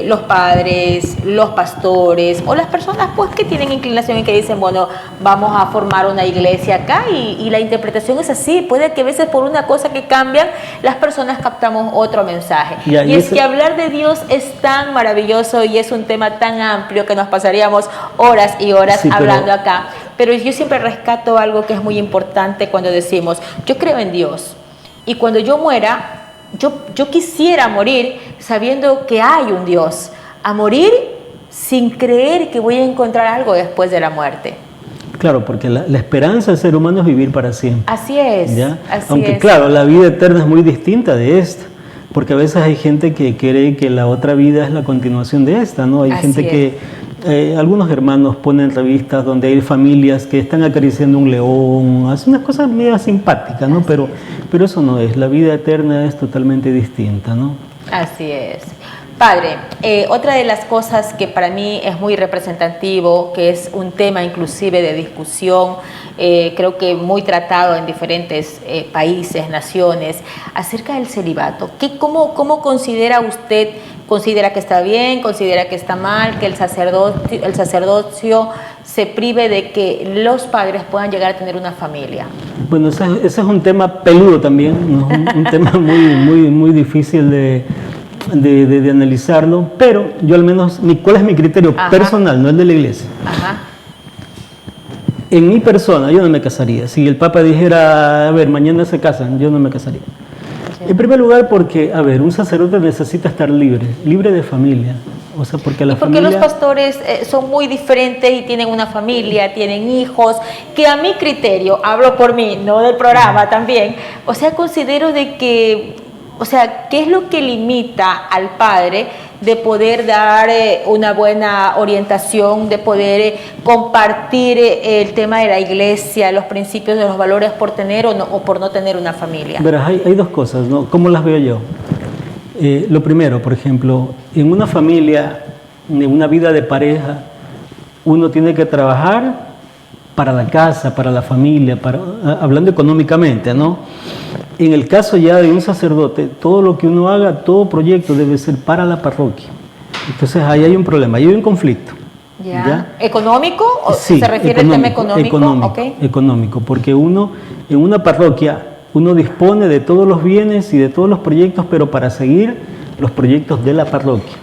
los padres, los pastores o las personas pues que tienen inclinación y que dicen, bueno, vamos a formar una iglesia acá y la interpretación es así. Puede que a veces por una cosa que cambian, las personas captamos otro mensaje. Y es que hablar de Dios es tan maravilloso y es un tema tan amplio que nos pasaríamos horas y horas hablando acá. Pero yo siempre rescato algo que es muy importante cuando decimos, yo creo en Dios y cuando yo muera, yo quisiera morir sabiendo que hay un Dios, a morir sin creer que voy a encontrar algo después de la muerte. Claro, porque la esperanza del ser humano es vivir para siempre. Así es. ¿Ya? Así Aunque es. Claro, la vida eterna es muy distinta de esta, porque a veces hay gente que cree que la otra vida es la continuación de esta, ¿no? Hay Así gente es. que... algunos hermanos ponen revistas donde hay familias que están acariciando un león, hacen unas cosas medio simpáticas, ¿no? Pero eso no es, la vida eterna es totalmente distinta, ¿no? Así es. Padre, otra de las cosas que para mí es muy representativo, que es un tema inclusive de discusión, creo que muy tratado en diferentes países, naciones, acerca del celibato. ¿Cómo considera usted? ¿Considera que está bien? ¿Considera que está mal? ¿Que el sacerdocio se prive de que los padres puedan llegar a tener una familia? Bueno, ese es un tema peludo también, ¿no? un tema muy difícil de analizarlo, pero yo al menos, ¿cuál es mi criterio personal, no el de la iglesia? En mi persona, yo no me casaría. Si el Papa dijera, a ver, mañana se casan, yo no me casaría. En primer lugar, porque, a ver, un sacerdote necesita estar libre de familia. O sea, porque la familia... los pastores son muy diferentes y tienen una familia, tienen hijos, que a mi criterio, hablo por mí, no del programa también, o sea, considero de que, o sea, ¿qué es lo que limita al padre de poder dar una buena orientación, de poder compartir el tema de la iglesia, los principios de los valores por tener o por no tener una familia? Verás, hay dos cosas, ¿no? ¿Cómo las veo yo? Lo primero, por ejemplo, en una familia, en una vida de pareja, uno tiene que trabajar para la casa, para la familia, hablando económicamente, ¿no? En el caso ya de un sacerdote, todo lo que uno haga, todo proyecto debe ser para la parroquia. Entonces ahí hay un problema, ahí hay un conflicto. ¿Ya? ¿Económico? Sí, ¿Se refiere al tema económico? Okay. Económico, porque uno en una parroquia, uno dispone de todos los bienes y de todos los proyectos, pero para seguir los proyectos de la parroquia.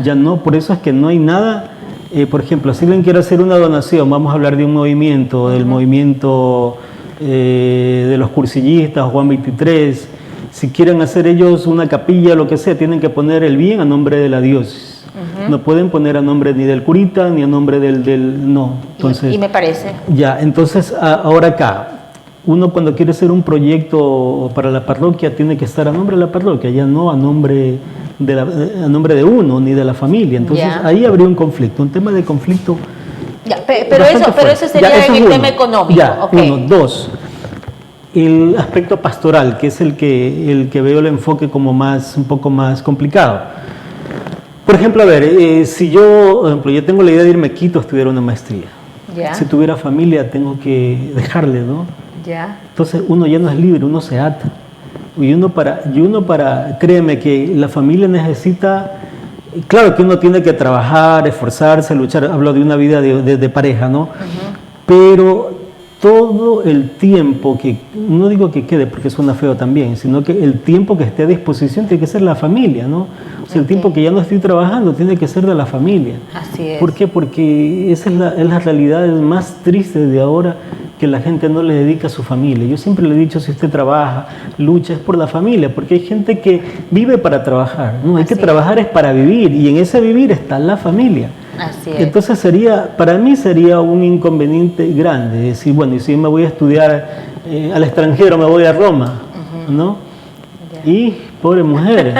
Ya no, por eso es que no hay nada. Por ejemplo, si alguien quiere hacer una donación, vamos a hablar de un movimiento, del movimiento de los cursillistas, Juan 23, si quieren hacer ellos una capilla, lo que sea, tienen que poner el bien a nombre de la diócesis. No pueden poner a nombre ni del curita, ni a nombre del no. Entonces, y me parece. Ya, entonces ahora acá, uno cuando quiere hacer un proyecto para la parroquia tiene que estar a nombre de la parroquia, ya no a nombre de uno ni de la familia. Entonces ahí habría un conflicto, un tema de conflicto. Pero eso sería en el tema económico. Uno. Dos, el aspecto pastoral, que es el que veo el enfoque como un poco más complicado. Por ejemplo, a ver, si yo tengo la idea de irme a Quito a estudiar una maestría. Si tuviera familia tengo que dejarle, ¿no? Entonces uno ya no es libre, uno se ata. Y uno créeme que la familia necesita, claro que uno tiene que trabajar, esforzarse, luchar, hablo de una vida de pareja, ¿no? Pero todo el tiempo no digo que quede porque suena feo también, sino que el tiempo que esté a disposición tiene que ser la familia, ¿no? O sea, el tiempo que ya no estoy trabajando tiene que ser de la familia. Así es. ¿Por qué? Porque esa es la realidad más triste de ahora, que la gente no le dedica a su familia. Yo siempre le he dicho, si usted trabaja, lucha, es por la familia, porque hay gente que vive para trabajar, ¿no? Hay que trabajar es para vivir, y en ese vivir está la familia. Así es. Entonces para mí sería un inconveniente grande decir, bueno, y si me voy a estudiar al extranjero, me voy a Roma, ¿no? Y pobre mujer,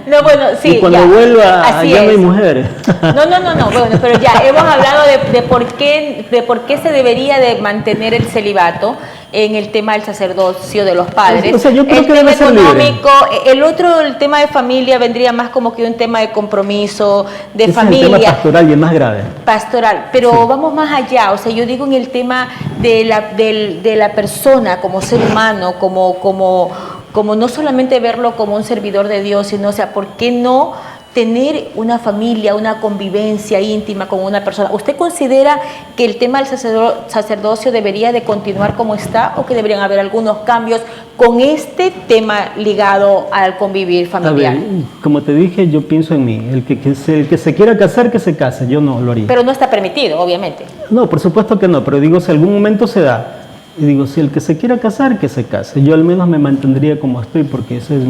¿no? Bueno, sí. Y cuando vuelva, ya no hay mujeres. No, bueno, pero ya hemos hablado de por qué se debería de mantener el celibato en el tema del sacerdocio de los padres. O sea, yo creo el que tema debe ser económico, el tema de familia vendría más como que un tema de compromiso, de familia. Es el tema pastoral y el más grave. Pastoral, pero vamos más allá, o sea, yo digo en el tema de la persona como ser humano, como no solamente verlo como un servidor de Dios, sino, o sea, ¿por qué no tener una familia, una convivencia íntima con una persona. ¿Usted considera que el tema del sacerdocio debería de continuar como está o que deberían haber algunos cambios con este tema ligado al convivir familiar? A ver, como te dije, yo pienso en mí. El que se quiera casar, que se case. Yo no lo haría. Pero no está permitido, obviamente. No, por supuesto que no, pero digo, si algún momento se da, y digo, si el que se quiera casar, que se case. Yo al menos me mantendría como estoy, porque esa es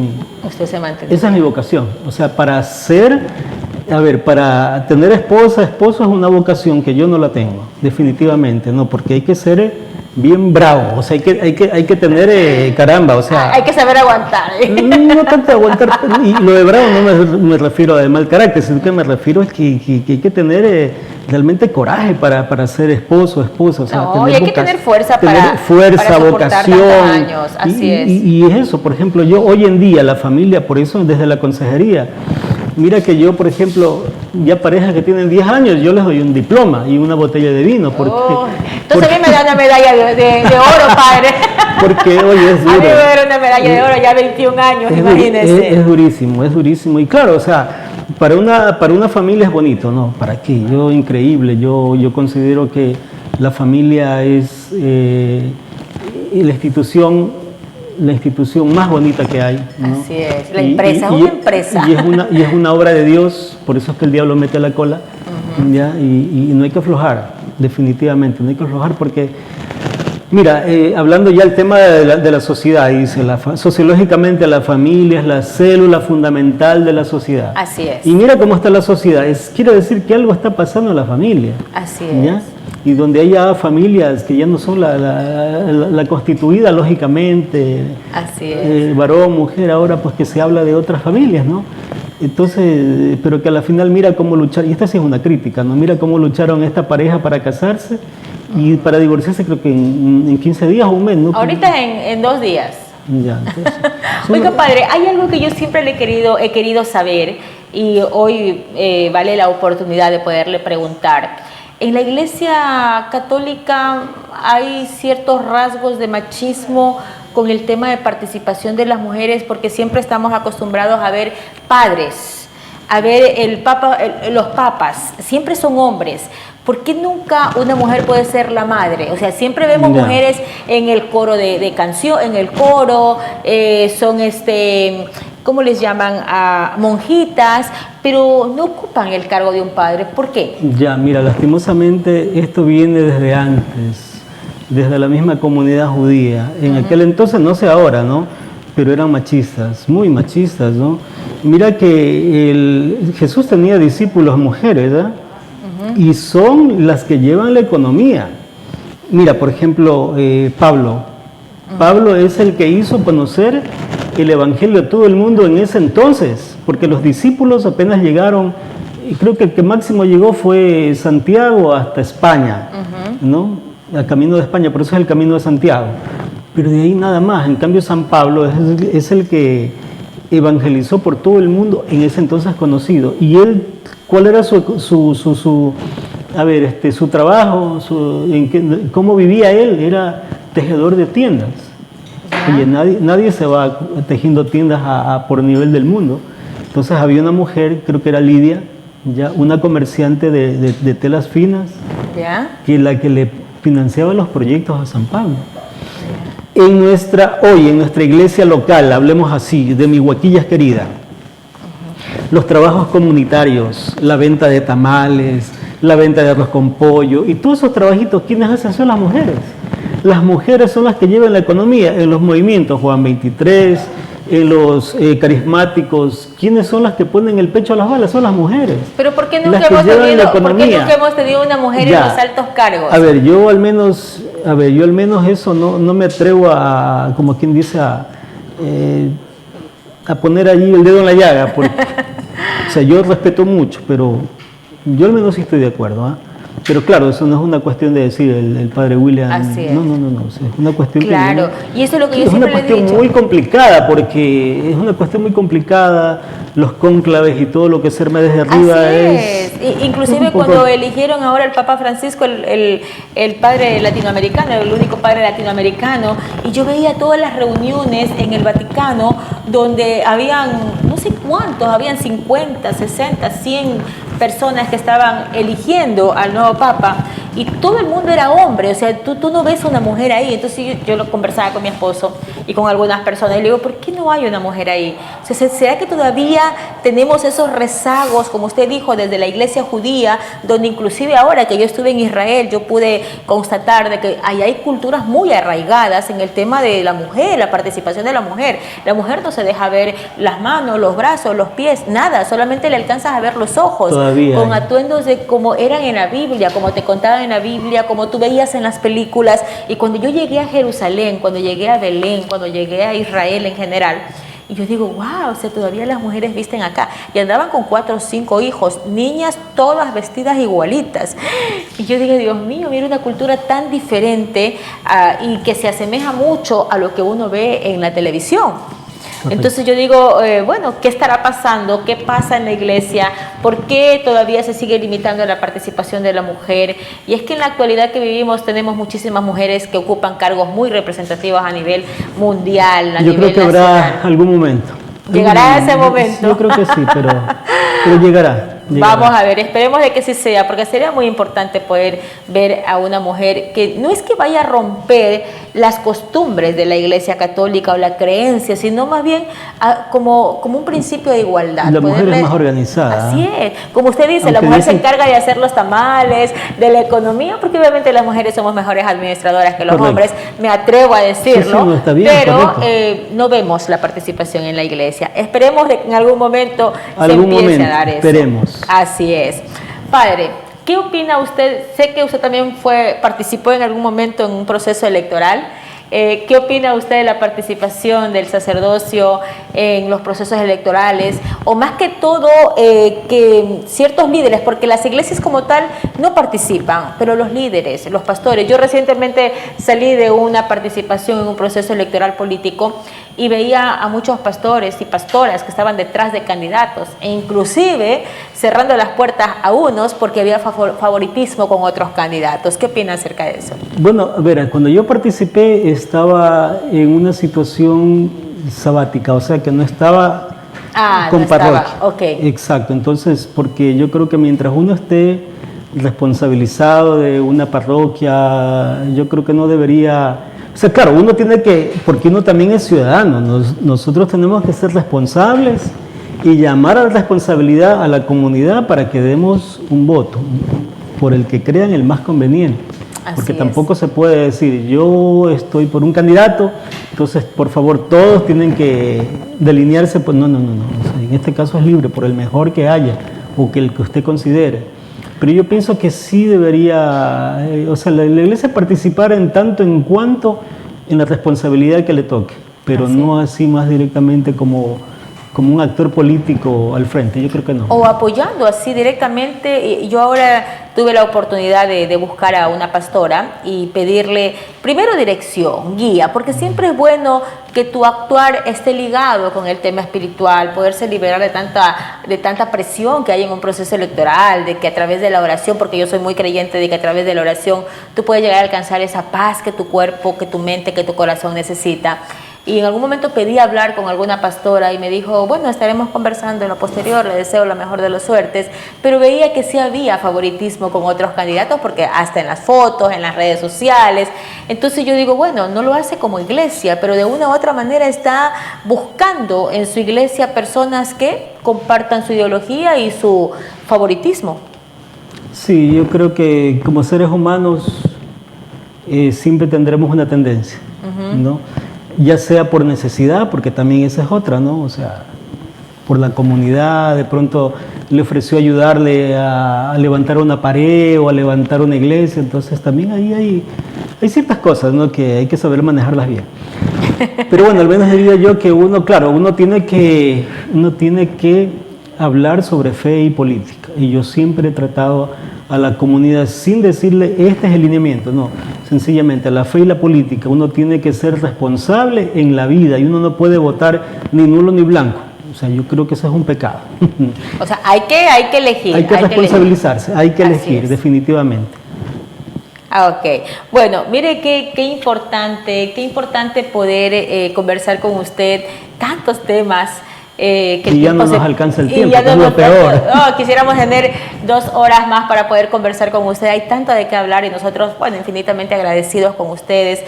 Usted se mantiene. esa es mi vocación. O sea, para tener esposo es una vocación que yo no la tengo, definitivamente, no, porque hay que ser bien bravo, o sea, hay que tener, caramba, o sea... Hay que saber aguantar. No tanto aguantar, y lo de bravo no me refiero a de mal carácter, sino que me refiero a que hay que tener realmente coraje para ser esposa. O sea, no, y hay que tener fuerza para vocación. Años. Así es. Y es eso, por ejemplo, yo hoy en día, la familia, por eso desde la consejería, mira que yo, por ejemplo, ya parejas que tienen 10 años, yo les doy un diploma y una botella de vino. Entonces a mí me dan una medalla de oro, padre. Porque, oye, es duro. A mí me dieron una medalla de oro ya 21 años, imagínese. Es durísimo. Y claro, o sea, para una familia es bonito, ¿no? ¿Para qué? Increíble. Yo considero que la familia es la institución más bonita que hay, ¿no? Así es, la empresa, una empresa. Y es una obra de Dios, por eso es que el diablo mete la cola, ¿ya? Y no hay que aflojar, definitivamente, no hay que aflojar porque, mira, hablando ya del tema de la sociedad, dice, sociológicamente la familia es la célula fundamental de la sociedad. Así es. Y mira cómo está la sociedad, quiere decir que algo está pasando en la familia. Así es. ¿Ya? Y donde haya familias que ya no son la constituida, lógicamente, así es. Varón, mujer, ahora pues que se habla de otras familias, ¿no? Entonces, pero que a la final mira cómo luchar, y esta sí es una crítica, ¿no? Mira cómo lucharon esta pareja para casarse y para divorciarse creo que en 15 días o un mes, ¿no? Ahorita en 2 días. Ya, entonces, Oiga, padre, hay algo que yo siempre he querido saber y hoy vale la oportunidad de poderle preguntar. En la Iglesia Católica hay ciertos rasgos de machismo con el tema de participación de las mujeres, porque siempre estamos acostumbrados a ver padres, a ver los papas, siempre son hombres. ¿Por qué nunca una mujer puede ser la madre? O sea, siempre vemos mujeres en el coro de canción, en el coro, son ¿cómo les llaman? Monjitas, pero no ocupan el cargo de un padre. ¿Por qué? Ya, mira, lastimosamente esto viene desde antes, desde la misma comunidad judía. En aquel entonces, no sé ahora, ¿no? Pero eran machistas, muy machistas, ¿no? Mira que Jesús tenía discípulos mujeres, ¿verdad? Y son las que llevan la economía. Mira, por ejemplo, Pablo. Pablo es el que hizo conocer el Evangelio a todo el mundo en ese entonces, porque los discípulos apenas llegaron, y creo que el que máximo llegó fue Santiago hasta España, ¿no? Al camino de España, por eso es el camino de Santiago. Pero de ahí nada más. En cambio, San Pablo es el que evangelizó por todo el mundo en ese entonces conocido. Y él, ¿cuál era su trabajo? ¿Cómo vivía él? Era tejedor de tiendas. Oye, nadie se va tejiendo tiendas por nivel del mundo. Entonces había una mujer, creo que era Lidia, ya una comerciante de telas finas, que la que le financiaba los proyectos a San Pablo. En nuestra iglesia local, hablemos así, de Mihuaquillas querida, los trabajos comunitarios, la venta de tamales, la venta de arroz con pollo y todos esos trabajitos, ¿quiénes hacen? Son las mujeres. Las mujeres son las que llevan la economía en los movimientos Juan 23, en los carismáticos. ¿Quiénes son las que ponen el pecho a las balas? Son las mujeres. Pero ¿por qué nunca hemos tenido una mujer en los altos cargos? A ver, yo al menos eso no me atrevo a, como quien dice, a poner allí el dedo en la llaga, porque, o sea, yo respeto mucho, pero yo al menos sí estoy de acuerdo, ¿eh? Pero claro, eso no es una cuestión de decir el padre William. Así es. No, o sea, es una cuestión claro, y eso es lo que yo siempre le he dicho. Es una cuestión muy complicada, porque es una cuestión muy complicada, los cónclaves y todo lo que se arma desde arriba. Así es. Inclusive cuando eligieron ahora el Papa Francisco, el padre latinoamericano, el único padre latinoamericano, y yo veía todas las reuniones en el Vaticano donde habían, no sé sé cuántos, habían 50, 60, 100 personas que estaban eligiendo al nuevo Papa y todo el mundo era hombre, o sea, tú no ves una mujer ahí. Entonces yo lo conversaba con mi esposo y con algunas personas y le digo, ¿por qué no hay una mujer ahí? O sea, ¿será que todavía tenemos esos rezagos, como usted dijo, desde la iglesia judía, donde inclusive ahora que yo estuve en Israel, yo pude constatar de que ahí hay culturas muy arraigadas en el tema de la mujer, la participación de la mujer? La mujer no se deja ver las manos, los brazos, los pies, nada, solamente le alcanzas a ver los ojos, Todavía con hay. atuendos de como eran en la Biblia, como te contaban en la Biblia, como tú veías en las películas. Y cuando yo llegué a Jerusalén, cuando llegué a Belén, cuando llegué a Israel en general, y yo digo, wow, o sea, todavía las mujeres visten acá. Y andaban con 4 o 5 hijos, niñas todas vestidas igualitas. Y yo dije, Dios mío, mira una cultura tan diferente y que se asemeja mucho a lo que uno ve en la televisión. Entonces yo digo, bueno, ¿qué estará pasando? ¿Qué pasa en la iglesia? ¿Por qué todavía se sigue limitando la participación de la mujer? Y es que en la actualidad que vivimos tenemos muchísimas mujeres que ocupan cargos muy representativos a nivel mundial, a Yo nivel creo que nacional. habrá algún momento. ¿Llegará ese momento? Yo creo que sí, pero llegará. Vamos a ver, esperemos de que sí sea, porque sería muy importante poder ver a una mujer que no es que vaya a romper las costumbres de la Iglesia Católica o la creencia, sino más bien como un principio de igualdad. La mujer es más organizada. Así es, como usted dice, la mujer se encarga de hacer los tamales, de la economía, porque obviamente las mujeres somos mejores administradoras que los hombres, me atrevo a decirlo, sí, no, está bien, pero no vemos la participación en la Iglesia. Esperemos de que en algún momento se empiece a dar eso. Esperemos. Así es. Padre, ¿qué opina usted? Sé que usted también participó en algún momento en un proceso electoral. ¿Qué opina usted de la participación del sacerdocio en los procesos electorales? O más que todo, que ciertos líderes, porque las iglesias como tal no participan, pero los líderes, los pastores. Yo recientemente salí de una participación en un proceso electoral político y veía a muchos pastores y pastoras que estaban detrás de candidatos e inclusive cerrando las puertas a unos porque había favoritismo con otros candidatos. ¿Qué opina acerca de eso? Bueno, a ver, cuando yo participé estaba en una situación sabática, o sea que no estaba con parroquia. Okay. Exacto, entonces porque yo creo que mientras uno esté responsabilizado de una parroquia, yo creo que no debería... O sea, claro, uno tiene que, porque uno también es ciudadano, nosotros tenemos que ser responsables y llamar a la responsabilidad a la comunidad para que demos un voto por el que crean el más conveniente. Porque tampoco se puede decir, yo estoy por un candidato, entonces por favor todos tienen que delinearse, pues no. O sea, en este caso es libre, por el mejor que haya o que el que usted considere. Pero yo pienso que sí debería, o sea, la iglesia participar en tanto en cuanto en la responsabilidad que le toque, pero no así más directamente como un actor político al frente, yo creo que no. O apoyando así directamente. Yo ahora tuve la oportunidad de buscar a una pastora y pedirle primero dirección, guía, porque siempre es bueno que tu actuar esté ligado con el tema espiritual, poderse liberar de tanta presión que hay en un proceso electoral, de que a través de la oración, porque yo soy muy creyente de que a través de la oración tú puedes llegar a alcanzar esa paz que tu cuerpo, que tu mente, que tu corazón necesita. Y en algún momento pedí hablar con alguna pastora y me dijo, bueno, estaremos conversando en lo posterior, le deseo la mejor de las suertes, pero veía que sí había favoritismo con otros candidatos, porque hasta en las fotos, en las redes sociales. Entonces yo digo, bueno, no lo hace como iglesia, pero de una u otra manera está buscando en su iglesia personas que compartan su ideología y su favoritismo. Sí, yo creo que como seres humanos siempre tendremos una tendencia, ¿no? Ya sea por necesidad, porque también esa es otra, ¿no? O sea, por la comunidad, de pronto le ofreció ayudarle a levantar una pared o a levantar una iglesia, entonces también ahí hay ciertas cosas, ¿no? Que hay que saber manejarlas bien. Pero bueno, al menos diría yo que uno tiene que hablar sobre fe y política, y yo siempre he tratado a la comunidad sin decirle este es el lineamiento, no, sencillamente la fe y la política, uno tiene que ser responsable en la vida y uno no puede votar ni nulo ni blanco. O sea, yo creo que eso es un pecado. O sea, hay que elegir. Hay que responsabilizarse, hay que elegir, definitivamente. Ok, bueno, mire qué importante poder conversar con usted tantos temas que y ya no nos alcanza el tiempo, que es lo peor. Quisiéramos tener 2 horas más para poder conversar con usted. Hay tanto de qué hablar y nosotros, bueno, infinitamente agradecidos con ustedes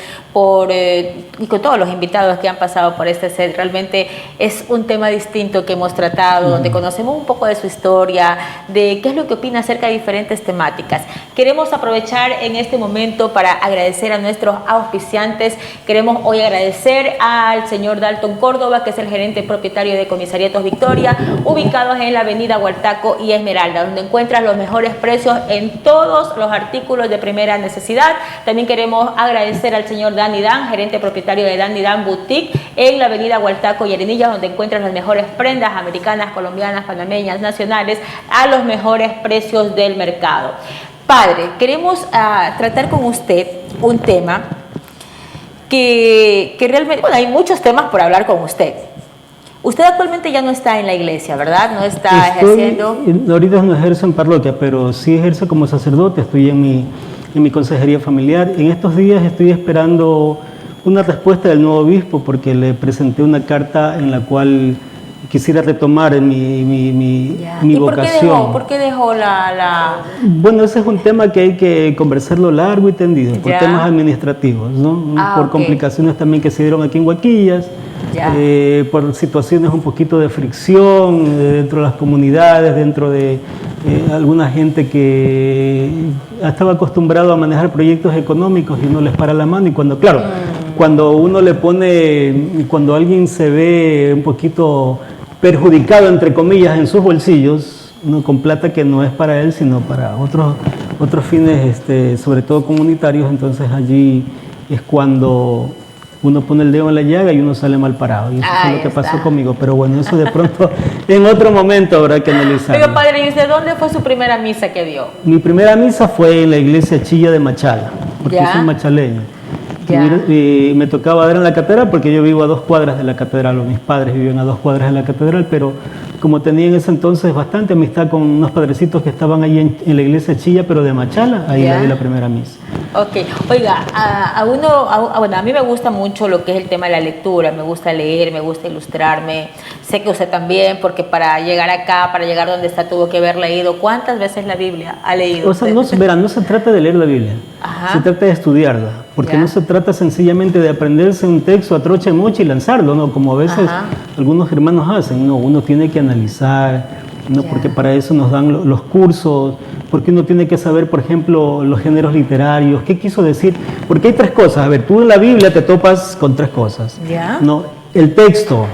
y con todos los invitados que han pasado por este set. Realmente es un tema distinto que hemos tratado, donde conocemos un poco de su historia, de qué es lo que opina acerca de diferentes temáticas. Queremos aprovechar en este momento para agradecer a nuestros auspiciantes. Queremos hoy agradecer al señor Dalton Córdoba, que es el gerente propietario de Comisariatos Victoria, ubicados en la avenida Hualtaco y Esmeralda, donde encuentras los mejores precios en todos los artículos de primera necesidad. También queremos agradecer al señor Danny Dan, gerente propietario de Danny Dan Boutique, en la avenida Hualtaco y Arenillas, donde encuentras las mejores prendas americanas, colombianas, panameñas, nacionales, a los mejores precios del mercado. Padre, queremos tratar con usted un tema que realmente, bueno, hay muchos temas por hablar con usted. Usted actualmente ya no está en la iglesia, ¿verdad? No está ejerciendo. Ahorita no ejerzo en parroquia, pero sí ejerzo como sacerdote. Estoy en mi consejería familiar. En estos días estoy esperando una respuesta del nuevo obispo porque le presenté una carta en la cual quisiera retomar mi vocación. ¿Por qué dejó la...? Bueno, ese es un tema que hay que conversarlo largo y tendido, por temas administrativos, ¿no? Por complicaciones también que se dieron aquí en Huaquillas, por situaciones un poquito de fricción dentro de las comunidades, dentro de alguna gente que estaba acostumbrado a manejar proyectos económicos y no les para la mano. Y cuando uno le pone, cuando alguien se ve un poquito perjudicado, entre comillas, en sus bolsillos, ¿no? Con plata que no es para él, sino para otros fines, sobre todo comunitarios, entonces allí es cuando uno pone el dedo en la llaga y uno sale mal parado. Y eso fue lo que pasó conmigo. Pero bueno, eso de pronto en otro momento habrá que analizar. Pero padre, ¿y usted dónde fue su primera misa que dio? Mi primera misa fue en la iglesia Chilla de Machala, porque soy machaleño. Y me tocaba dar en la catedral porque yo vivo a 2 cuadras de la catedral, o mis padres viven a 2 cuadras de la catedral, pero como tenía en ese entonces bastante amistad con unos padrecitos que estaban ahí en la iglesia Chilla, pero de Machala, ahí le di la primera misa. Ok, oiga, bueno, a mí me gusta mucho lo que es el tema de la lectura, me gusta leer, me gusta ilustrarme, sé que usted también, porque para llegar acá, para llegar donde está, tuvo que haber leído. ¿Cuántas veces la Biblia ha leído? O sea, no se trata de leer la Biblia, se trata de estudiarla, porque no se trata sencillamente de aprenderse un texto a trocha y mocha y lanzarlo, ¿no? Como a veces algunos hermanos hacen, no, uno tiene que analizar, ¿no? Porque para eso nos dan los cursos, porque uno tiene que saber, por ejemplo, los géneros literarios, qué quiso decir, porque hay 3 cosas. A ver, tú en la Biblia te topas con 3 cosas, ¿no? El texto,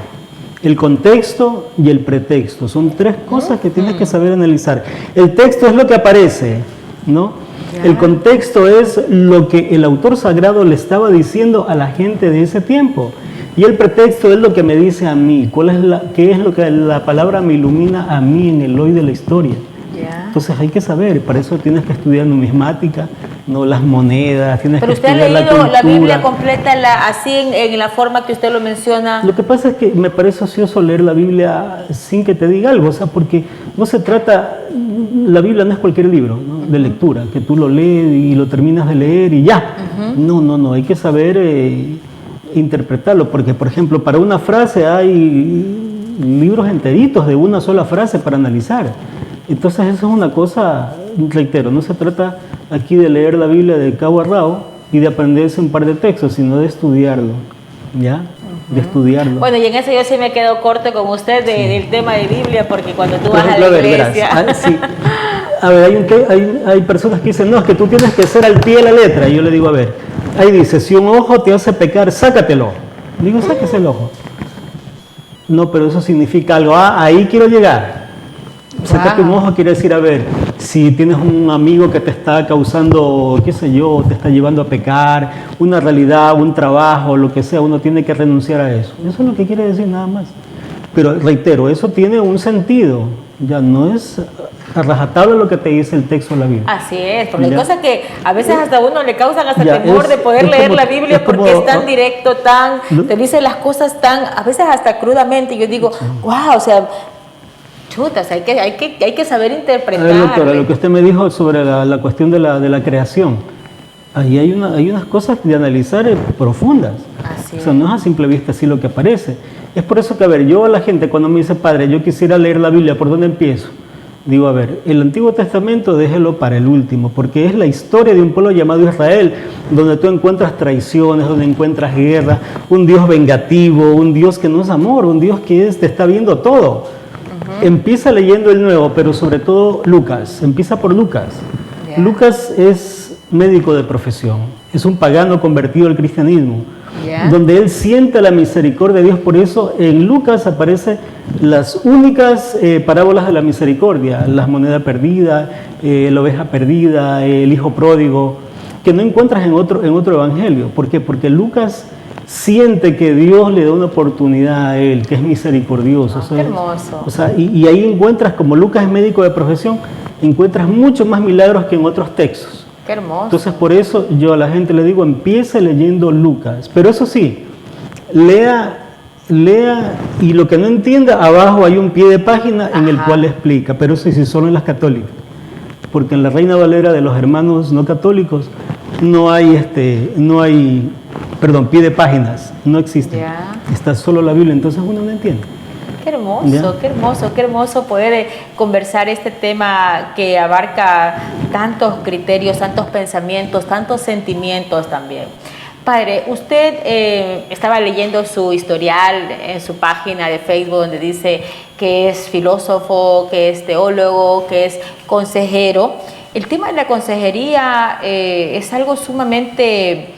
el contexto y el pretexto, son 3 cosas que tienes que saber analizar. El texto es lo que aparece, ¿no? El contexto es lo que el autor sagrado le estaba diciendo a la gente de ese tiempo. Y el pretexto es lo que me dice a mí, qué es lo que la palabra me ilumina a mí en el hoy de la historia. Entonces hay que saber, para eso tienes que estudiar numismática, no las monedas, tienes que estudiar la cultura. ¿Pero usted ha leído la Biblia completa así en la forma que usted lo menciona? Lo que pasa es que me parece ocioso leer la Biblia sin que te diga algo, o sea, porque no se trata, la Biblia no es cualquier libro, ¿no? De lectura, que tú lo lees y lo terminas de leer y ya. No, hay que saber interpretarlo, porque por ejemplo para una frase hay libros enteritos de una sola frase para analizar. Entonces eso es una cosa, reitero, no se trata aquí de leer la Biblia de cabo a rabo y de aprenderse un par de textos, sino de estudiarlo, ¿ya? De estudiarlo. Bueno, y en eso yo sí me quedo corto con usted del tema de Biblia, porque cuando tú vas a la iglesia... A ver, hay personas que dicen, no, es que tú tienes que ser al pie de la letra. Y yo le digo, a ver, ahí dice, si un ojo te hace pecar, sácatelo. Digo, sáquese el ojo. No, pero eso significa algo. Ahí quiero llegar. Sácate un ojo quiere decir, a ver, si tienes un amigo que te está causando, qué sé yo, te está llevando a pecar, una realidad, un trabajo, lo que sea, uno tiene que renunciar a eso. Eso es lo que quiere decir nada más. Pero reitero, eso tiene un sentido, ya no es a rajatabla lo que te dice el texto de la Biblia. Así es, porque hay cosas que a veces hasta uno le causan hasta temor de poder leer la Biblia porque es tan directo, te dice las cosas tan, a veces hasta crudamente, y yo digo, wow, o sea, chutas, hay que saber interpretar. Doctora, lo que usted me dijo sobre la cuestión de la creación, ahí hay unas cosas de analizar profundas. Así O sea, no es a simple vista así lo que aparece. Es por eso que, a ver, yo a la gente cuando me dice, padre, yo quisiera leer la Biblia, ¿por dónde empiezo? Digo, a ver, el Antiguo Testamento déjelo para el último, porque es la historia de un pueblo llamado Israel, donde tú encuentras traiciones, donde encuentras guerra, un Dios vengativo, un Dios que no es amor, un Dios que te está viendo todo. Empieza leyendo el Nuevo, pero sobre todo Lucas, empieza por Lucas. Yeah. Lucas es médico de profesión, es un pagano convertido al cristianismo. Yeah. Donde él siente la misericordia de Dios. Por eso en Lucas aparecen las únicas parábolas de la misericordia, la moneda perdida, la oveja perdida, el hijo pródigo, que no encuentras en otro evangelio. ¿Por qué? Porque Lucas siente que Dios le da una oportunidad a él, que es misericordioso. Oh, qué hermoso. O sea, y ahí encuentras, como Lucas es médico de profesión, encuentras muchos más milagros que en otros textos. Qué hermoso. Entonces, por eso yo a la gente le digo, empiece leyendo Lucas. Pero eso sí, lea, y lo que no entienda, abajo hay un pie de página en el cual explica. Pero eso sí, solo en las católicas. Porque en la Reina Valera de los hermanos no católicos no hay, pie de páginas, no existe. Ya. Está solo la Biblia, entonces uno no entiende. Qué hermoso, ¿Ya? qué hermoso poder conversar este tema que abarca tantos criterios, tantos pensamientos, tantos sentimientos también. Padre, usted estaba leyendo su historial en su página de Facebook donde dice que es filósofo, que es teólogo, que es consejero. El tema de la consejería es algo sumamente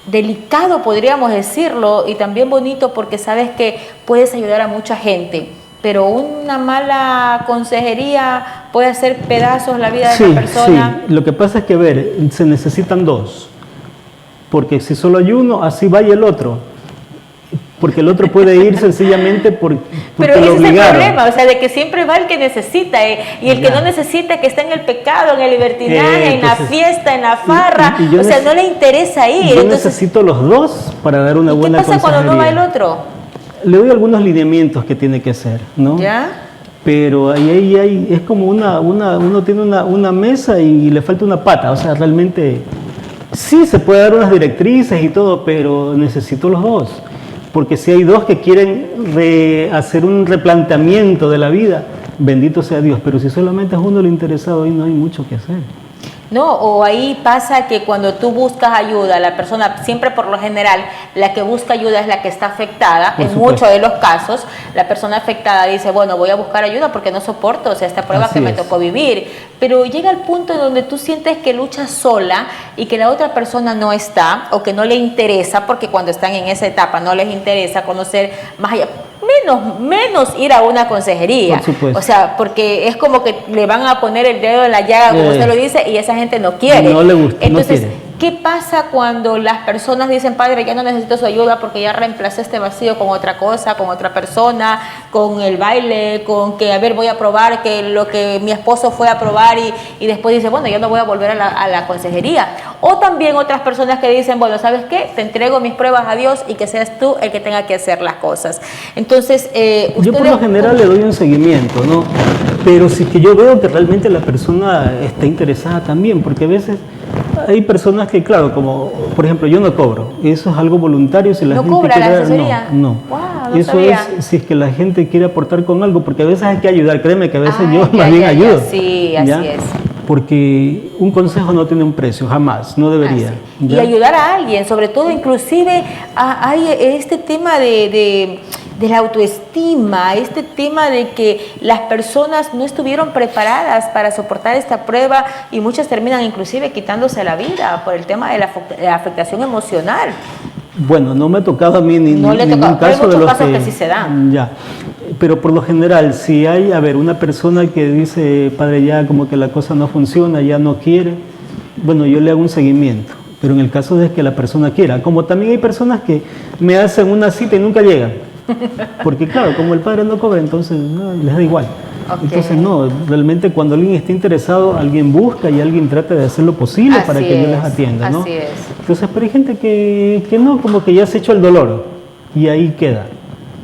delicado, podríamos decirlo, y también bonito porque sabes que puedes ayudar a mucha gente, pero una mala consejería puede hacer pedazos la vida de una persona. Sí, lo que pasa es que, ver, se necesitan dos, porque si solo hay uno, así vaya el otro. Porque el otro puede ir sencillamente porque pero lo ese obligaron. es el problema, o sea, de que siempre va el que necesita, y el que no necesita, que está en el pecado, en el libertinaje, en la fiesta, en la farra, o sea, no le interesa ir. Yo entonces, necesito los dos para dar una buena consejería. ¿qué pasa cuando no va el otro? Le doy algunos lineamientos que tiene que hacer, ¿no? ¿Ya? Pero ahí es como uno tiene una mesa y le falta una pata, o sea, realmente sí se puede dar unas directrices y todo, pero necesito los dos. Porque si hay dos que quieren hacer un replanteamiento de la vida, bendito sea Dios. Pero si solamente es uno el interesado, ahí no hay mucho que hacer. No, o ahí pasa que cuando tú buscas ayuda, la persona, siempre por lo general, la que busca ayuda es la que está afectada. En muchos de los casos, la persona afectada dice, bueno, voy a buscar ayuda porque no soporto, o sea, esta prueba que me tocó vivir. Pero llega el punto en donde tú sientes que luchas sola y que la otra persona no está, o que no le interesa, porque cuando están en esa etapa no les interesa conocer más allá. Menos ir a una consejería. Por supuesto. O sea, porque es como que le van a poner el dedo en la llaga, como usted lo dice, y esa gente no quiere. No le gusta. Entonces, no quiere. ¿qué pasa cuando las personas dicen, padre, ya no necesito su ayuda porque ya reemplacé este vacío con otra cosa, con otra persona, con el baile, con que, a ver, voy a probar que lo que mi esposo fue a probar y después dice, bueno, yo no voy a volver a la consejería? O también otras personas que dicen, bueno, ¿sabes qué? Te entrego mis pruebas a Dios y que seas tú el que tenga que hacer las cosas. Entonces, yo por lo general le doy un seguimiento, ¿no? Pero sí que yo veo que realmente la persona está interesada también, porque a veces hay personas que, claro, como por ejemplo yo no cobro, eso es algo voluntario. Si la ¿No gente cobra quiere, la asesoría? No. Wow, no eso sabía. es si es que la gente quiere aportar con algo, porque a veces hay que ayudar, créeme que a veces yo más bien ayudo. Sí, así es. Porque un consejo no tiene un precio, jamás, no debería. Y ayudar a alguien, sobre todo, inclusive hay este tema de la autoestima, este tema de que las personas no estuvieron preparadas para soportar esta prueba y muchas terminan inclusive quitándose la vida por el tema de la afectación emocional. Bueno, no me ha tocado a mí ningún caso de los que sí se dan. Ya. Pero por lo general, si hay, una persona que dice, padre, ya como que la cosa no funciona, ya no quiere, bueno, yo le hago un seguimiento. Pero en el caso de que la persona quiera, como también hay personas que me hacen una cita y nunca llegan. Porque claro, como el padre no cobra, entonces les da igual. Okay. Entonces no, realmente cuando alguien está interesado, alguien busca y alguien trata de hacer lo posible para que yo les atienda, ¿no? Así es. Entonces, pero hay gente que no, como que ya se ha hecho el dolor y ahí queda.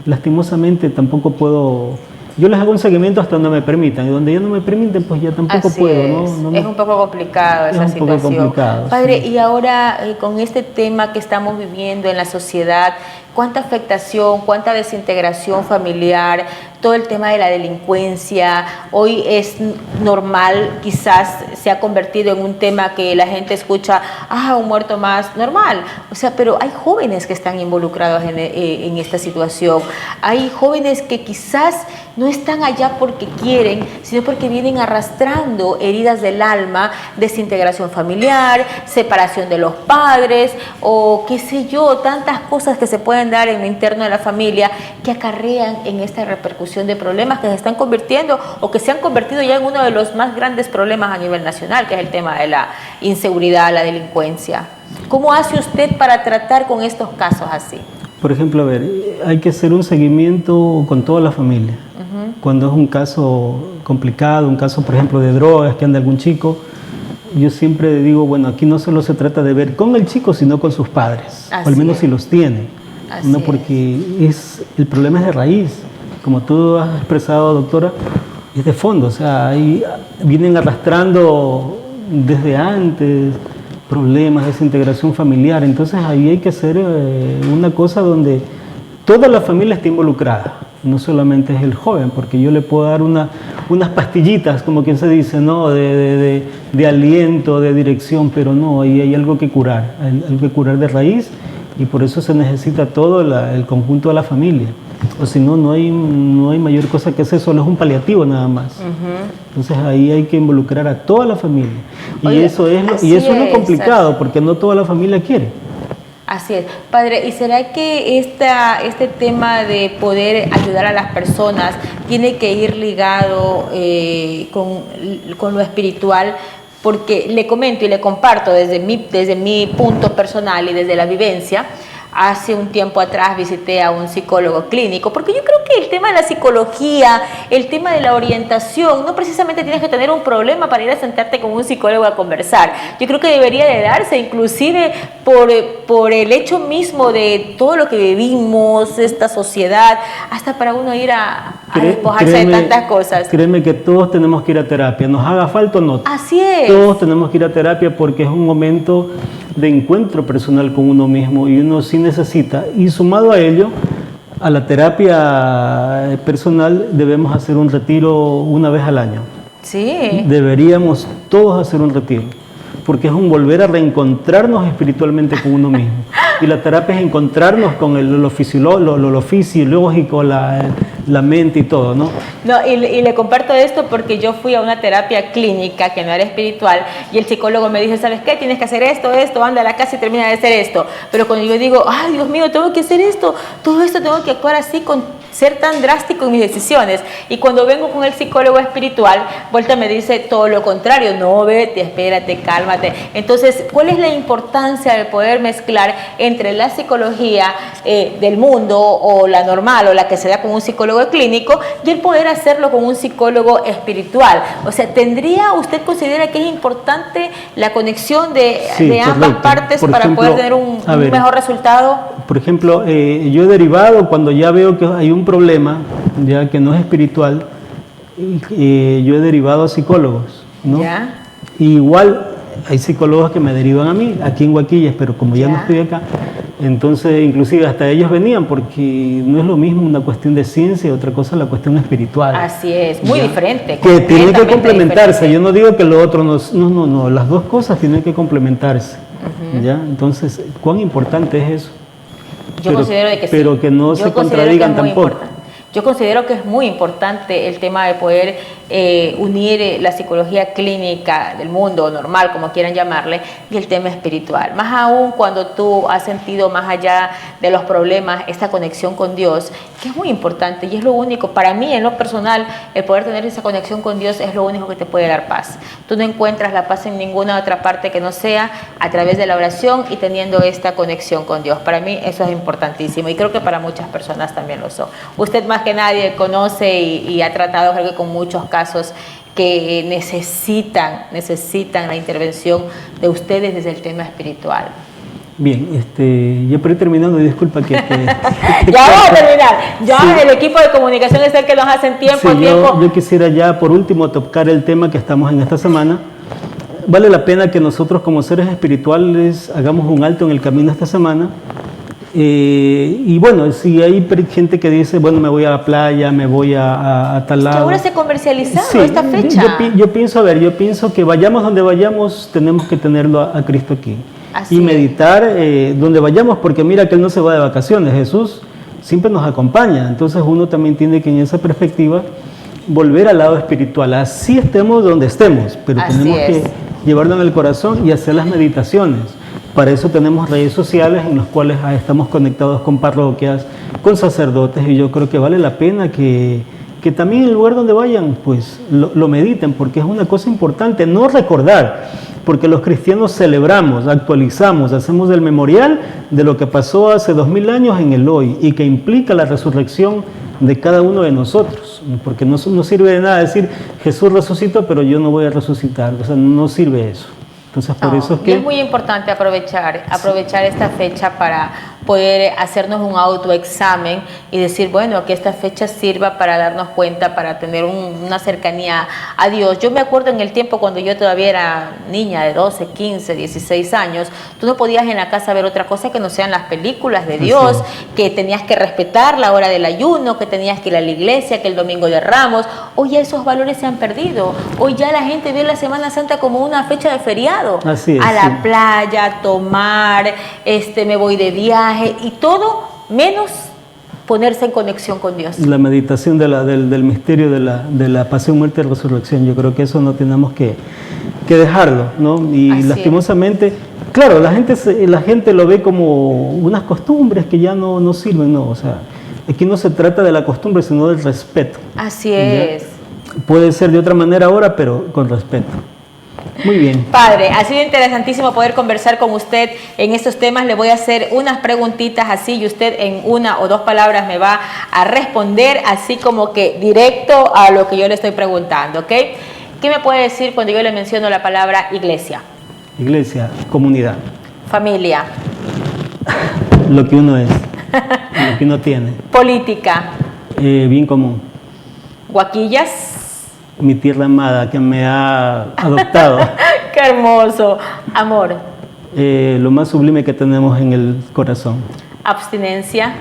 Lastimosamente tampoco puedo yo les hago un seguimiento hasta donde me permitan, y donde ya no me permiten, pues ya tampoco Así puedo. Es un poco complicado esa situación. Es un poco complicado. Padre, sí. y ahora con este tema que estamos viviendo en la sociedad, ¿cuánta afectación, cuánta desintegración familiar, todo el tema de la delincuencia? Hoy es normal, quizás se ha convertido en un tema que la gente escucha, un muerto más, normal. O sea, pero hay jóvenes que están involucrados en esta situación. Hay jóvenes que quizás no están allá porque quieren, sino porque vienen arrastrando heridas del alma, desintegración familiar, separación de los padres, o qué sé yo, tantas cosas que se pueden dar en lo interno de la familia que acarrean en esta repercusión de problemas que se están convirtiendo o que se han convertido ya en uno de los más grandes problemas a nivel nacional, que es el tema de la inseguridad, la delincuencia. ¿Cómo hace usted para tratar con estos casos así? Por ejemplo, a ver, hay que hacer un seguimiento con toda la familia. Cuando es un caso complicado, un caso, por ejemplo, de drogas, que anda algún chico, yo siempre digo, bueno, aquí no solo se trata de ver con el chico, sino con sus padres, o al menos si los tiene. No, porque el problema es de raíz, como tú has expresado, doctora, es de fondo, o sea, ahí vienen arrastrando desde antes problemas, desintegración familiar, entonces ahí hay que hacer una cosa donde toda la familia esté involucrada, no solamente es el joven, porque yo le puedo dar unas pastillitas, como quien se dice, ¿no? de aliento, de dirección, pero no, ahí hay algo que curar, algo que curar de raíz, y por eso se necesita todo el conjunto de la familia. O si no, no hay mayor cosa que hacer, solo es un paliativo nada más. Entonces ahí hay que involucrar a toda la familia. Y Oye, eso es lo complicado, porque no toda la familia quiere. Así es. Padre, ¿y será que este tema de poder ayudar a las personas tiene que ir ligado con lo espiritual? Porque le comento y le comparto desde mi punto personal y desde la vivencia. Hace un tiempo atrás visité a un psicólogo clínico, porque yo creo que el tema de la psicología, el tema de la orientación, no precisamente tienes que tener un problema para ir a sentarte con un psicólogo a conversar. Yo creo que debería de darse, inclusive por el hecho mismo de todo lo que vivimos, esta sociedad, hasta para uno ir a despojarse de tantas cosas. Créeme que todos tenemos que ir a terapia, nos haga falta o no. Así es. Todos tenemos que ir a terapia porque es un momento de encuentro personal con uno mismo y uno sí necesita, y sumado a ello, a la terapia personal debemos hacer un retiro una vez al año. Sí. Deberíamos todos hacer un retiro, porque es un volver a reencontrarnos espiritualmente con uno mismo. Y la terapia es encontrarnos con lo fisiológico, la mente y todo, ¿no? No, y le comparto esto porque yo fui a una terapia clínica que no era espiritual y el psicólogo me dice, ¿sabes qué? Tienes que hacer esto, anda a la casa y termina de hacer esto. Pero cuando yo digo, ay, Dios mío, tengo que hacer esto, todo esto tengo que actuar así, ser tan drástico en mis decisiones. Y cuando vengo con el psicólogo espiritual, vuelta me dice todo lo contrario, no, vete, espérate, cálmate. Entonces, ¿cuál es la importancia de poder mezclar entre la psicología del mundo o la normal o la que se da con un psicólogo clínico y el poder hacerlo con un psicólogo espiritual? O sea, ¿usted considera que es importante la conexión de ambas partes para poder tener un mejor resultado? Por ejemplo, yo he derivado cuando ya veo que hay un problema, ya que no es espiritual, yo he derivado a psicólogos, ¿no? ¿Ya? Igual hay psicólogos que me derivan a mí, aquí en Guaquillas, pero como ya no estoy acá, entonces inclusive hasta ellos venían, porque no es lo mismo una cuestión de ciencia y otra cosa la cuestión espiritual. Así es, muy diferente. Que tiene que complementarse, diferente. yo no digo que lo otro no, las dos cosas tienen que complementarse, ¿ya? Entonces, ¿cuán importante es eso? Yo considero que sí. Pero que no se contradigan tampoco. Yo considero que es muy importante el tema de poder unir la psicología clínica del mundo normal, como quieran llamarle, y el tema espiritual. Más aún cuando tú has sentido más allá de los problemas esta conexión con Dios, que es muy importante y es lo único, para mí en lo personal, el poder tener esa conexión con Dios es lo único que te puede dar paz. Tú no encuentras la paz en ninguna otra parte que no sea a través de la oración y teniendo esta conexión con Dios. Para mí eso es importantísimo y creo que para muchas personas también lo son. Usted más que nadie conoce y ha tratado, creo que con muchos casos que necesitan la intervención de ustedes desde el tema espiritual. Bien, ya por ir terminando, disculpa que... Ya vamos a terminar. Ya sí. El equipo de comunicación es el que nos hace en tiempo. Sí, yo quisiera ya por último tocar el tema que estamos en esta semana. Vale la pena que nosotros como seres espirituales hagamos un alto en el camino esta semana. Y bueno, si hay gente que dice, bueno, me voy a la playa, me voy a tal lado. Ahora se ha comercializado esta fecha. Yo pienso que vayamos donde vayamos, tenemos que tenerlo a Cristo aquí. Así y meditar donde vayamos, porque mira que Él no se va de vacaciones, Jesús siempre nos acompaña. Entonces uno también tiene que en esa perspectiva volver al lado espiritual, así estemos donde estemos, pero tenemos que llevarlo en el corazón y hacer las meditaciones. Para eso tenemos redes sociales en las cuales estamos conectados con parroquias, con sacerdotes, y yo creo que vale la pena que también en el lugar donde vayan, pues lo mediten, porque es una cosa importante, no recordar, porque los cristianos celebramos, actualizamos, hacemos el memorial de lo que pasó hace 2000 años en el hoy y que implica la resurrección de cada uno de nosotros, porque no sirve de nada decir Jesús resucitó, pero yo no voy a resucitar, o sea, no sirve eso. Entonces, por eso es que... Y es muy importante aprovechar esta fecha para poder hacernos un autoexamen y decir, bueno, que esta fecha sirva para darnos cuenta, para tener una cercanía a Dios. Yo me acuerdo en el tiempo cuando yo todavía era niña de 12, 15, 16 años, tú no podías en la casa ver otra cosa que no sean las películas de Dios, que tenías que respetar la hora del ayuno, que tenías que ir a la iglesia, que el domingo de Ramos. Hoy ya esos valores se han perdido. Hoy ya la gente ve la Semana Santa como una fecha de feriado. Así es, a la playa, a tomar, me voy de viaje y todo menos ponerse en conexión con Dios. La meditación del misterio de la pasión, muerte y resurrección, yo creo que eso no tenemos que dejarlo, ¿no? Y así lastimosamente, claro, la gente lo ve como unas costumbres que ya no sirven, no, o sea, aquí no se trata de la costumbre, sino del respeto. Así es. ¿Ya? Puede ser de otra manera ahora, pero con respeto. Muy bien. Padre, ha sido interesantísimo poder conversar con usted en estos temas. Le voy a hacer unas preguntitas así y usted en una o dos palabras me va a responder así como que directo a lo que yo le estoy preguntando, ¿ok? ¿Qué me puede decir cuando yo le menciono la palabra iglesia? Iglesia, comunidad. Familia. Lo que uno es, lo que uno tiene. Política. Bien común. Guaquillas. Mi tierra amada que me ha adoptado. ¡Qué hermoso! Amor. Lo más sublime que tenemos en el corazón. Abstinencia.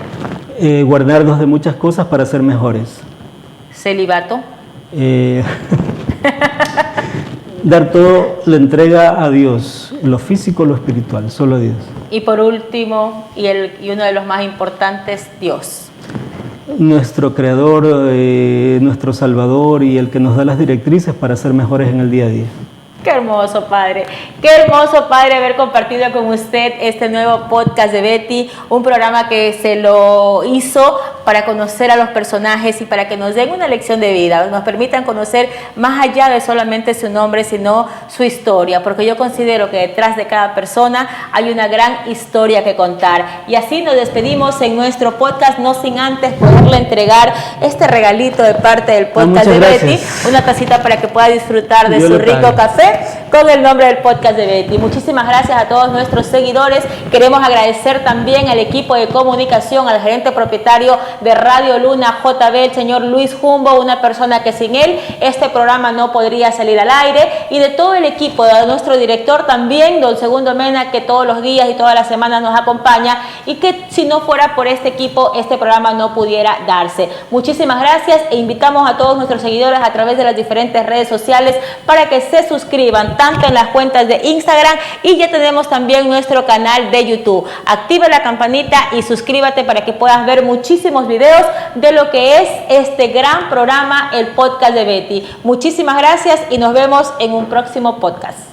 Guardarnos de muchas cosas para ser mejores. Celibato. Dar todo la entrega a Dios, lo físico, lo espiritual, solo a Dios. Y por último, y uno de los más importantes, Dios. Nuestro Creador, nuestro Salvador y el que nos da las directrices para ser mejores en el día a día. Qué hermoso, Padre. Qué hermoso, Padre, haber compartido con usted este nuevo podcast de Betty, un programa que se lo hizo para conocer a los personajes y para que nos den una lección de vida, nos permitan conocer más allá de solamente su nombre, sino su historia, porque yo considero que detrás de cada persona hay una gran historia que contar. Y así nos despedimos en nuestro podcast, no sin antes poderle entregar este regalito de parte del podcast de Betty, una tacita para que pueda disfrutar de su rico café con el nombre del podcast de Betty. Muchísimas gracias a todos nuestros seguidores. Queremos agradecer también al equipo de comunicación, al gerente propietario de Radio Luna JB, el señor Luis Jumbo, una persona que sin él este programa no podría salir al aire, y de todo el equipo, de nuestro director también, don Segundo Mena, que todos los días y todas las semanas nos acompaña, y que si no fuera por este equipo, este programa no pudiera darse. Muchísimas gracias e invitamos a todos nuestros seguidores a través de las diferentes redes sociales para que se suscriban tanto en las cuentas de Instagram, y ya tenemos también nuestro canal de YouTube. Activa la campanita y suscríbete para que puedas ver muchísimos videos de lo que es este gran programa, el podcast de Betty. Muchísimas gracias y nos vemos en un próximo podcast.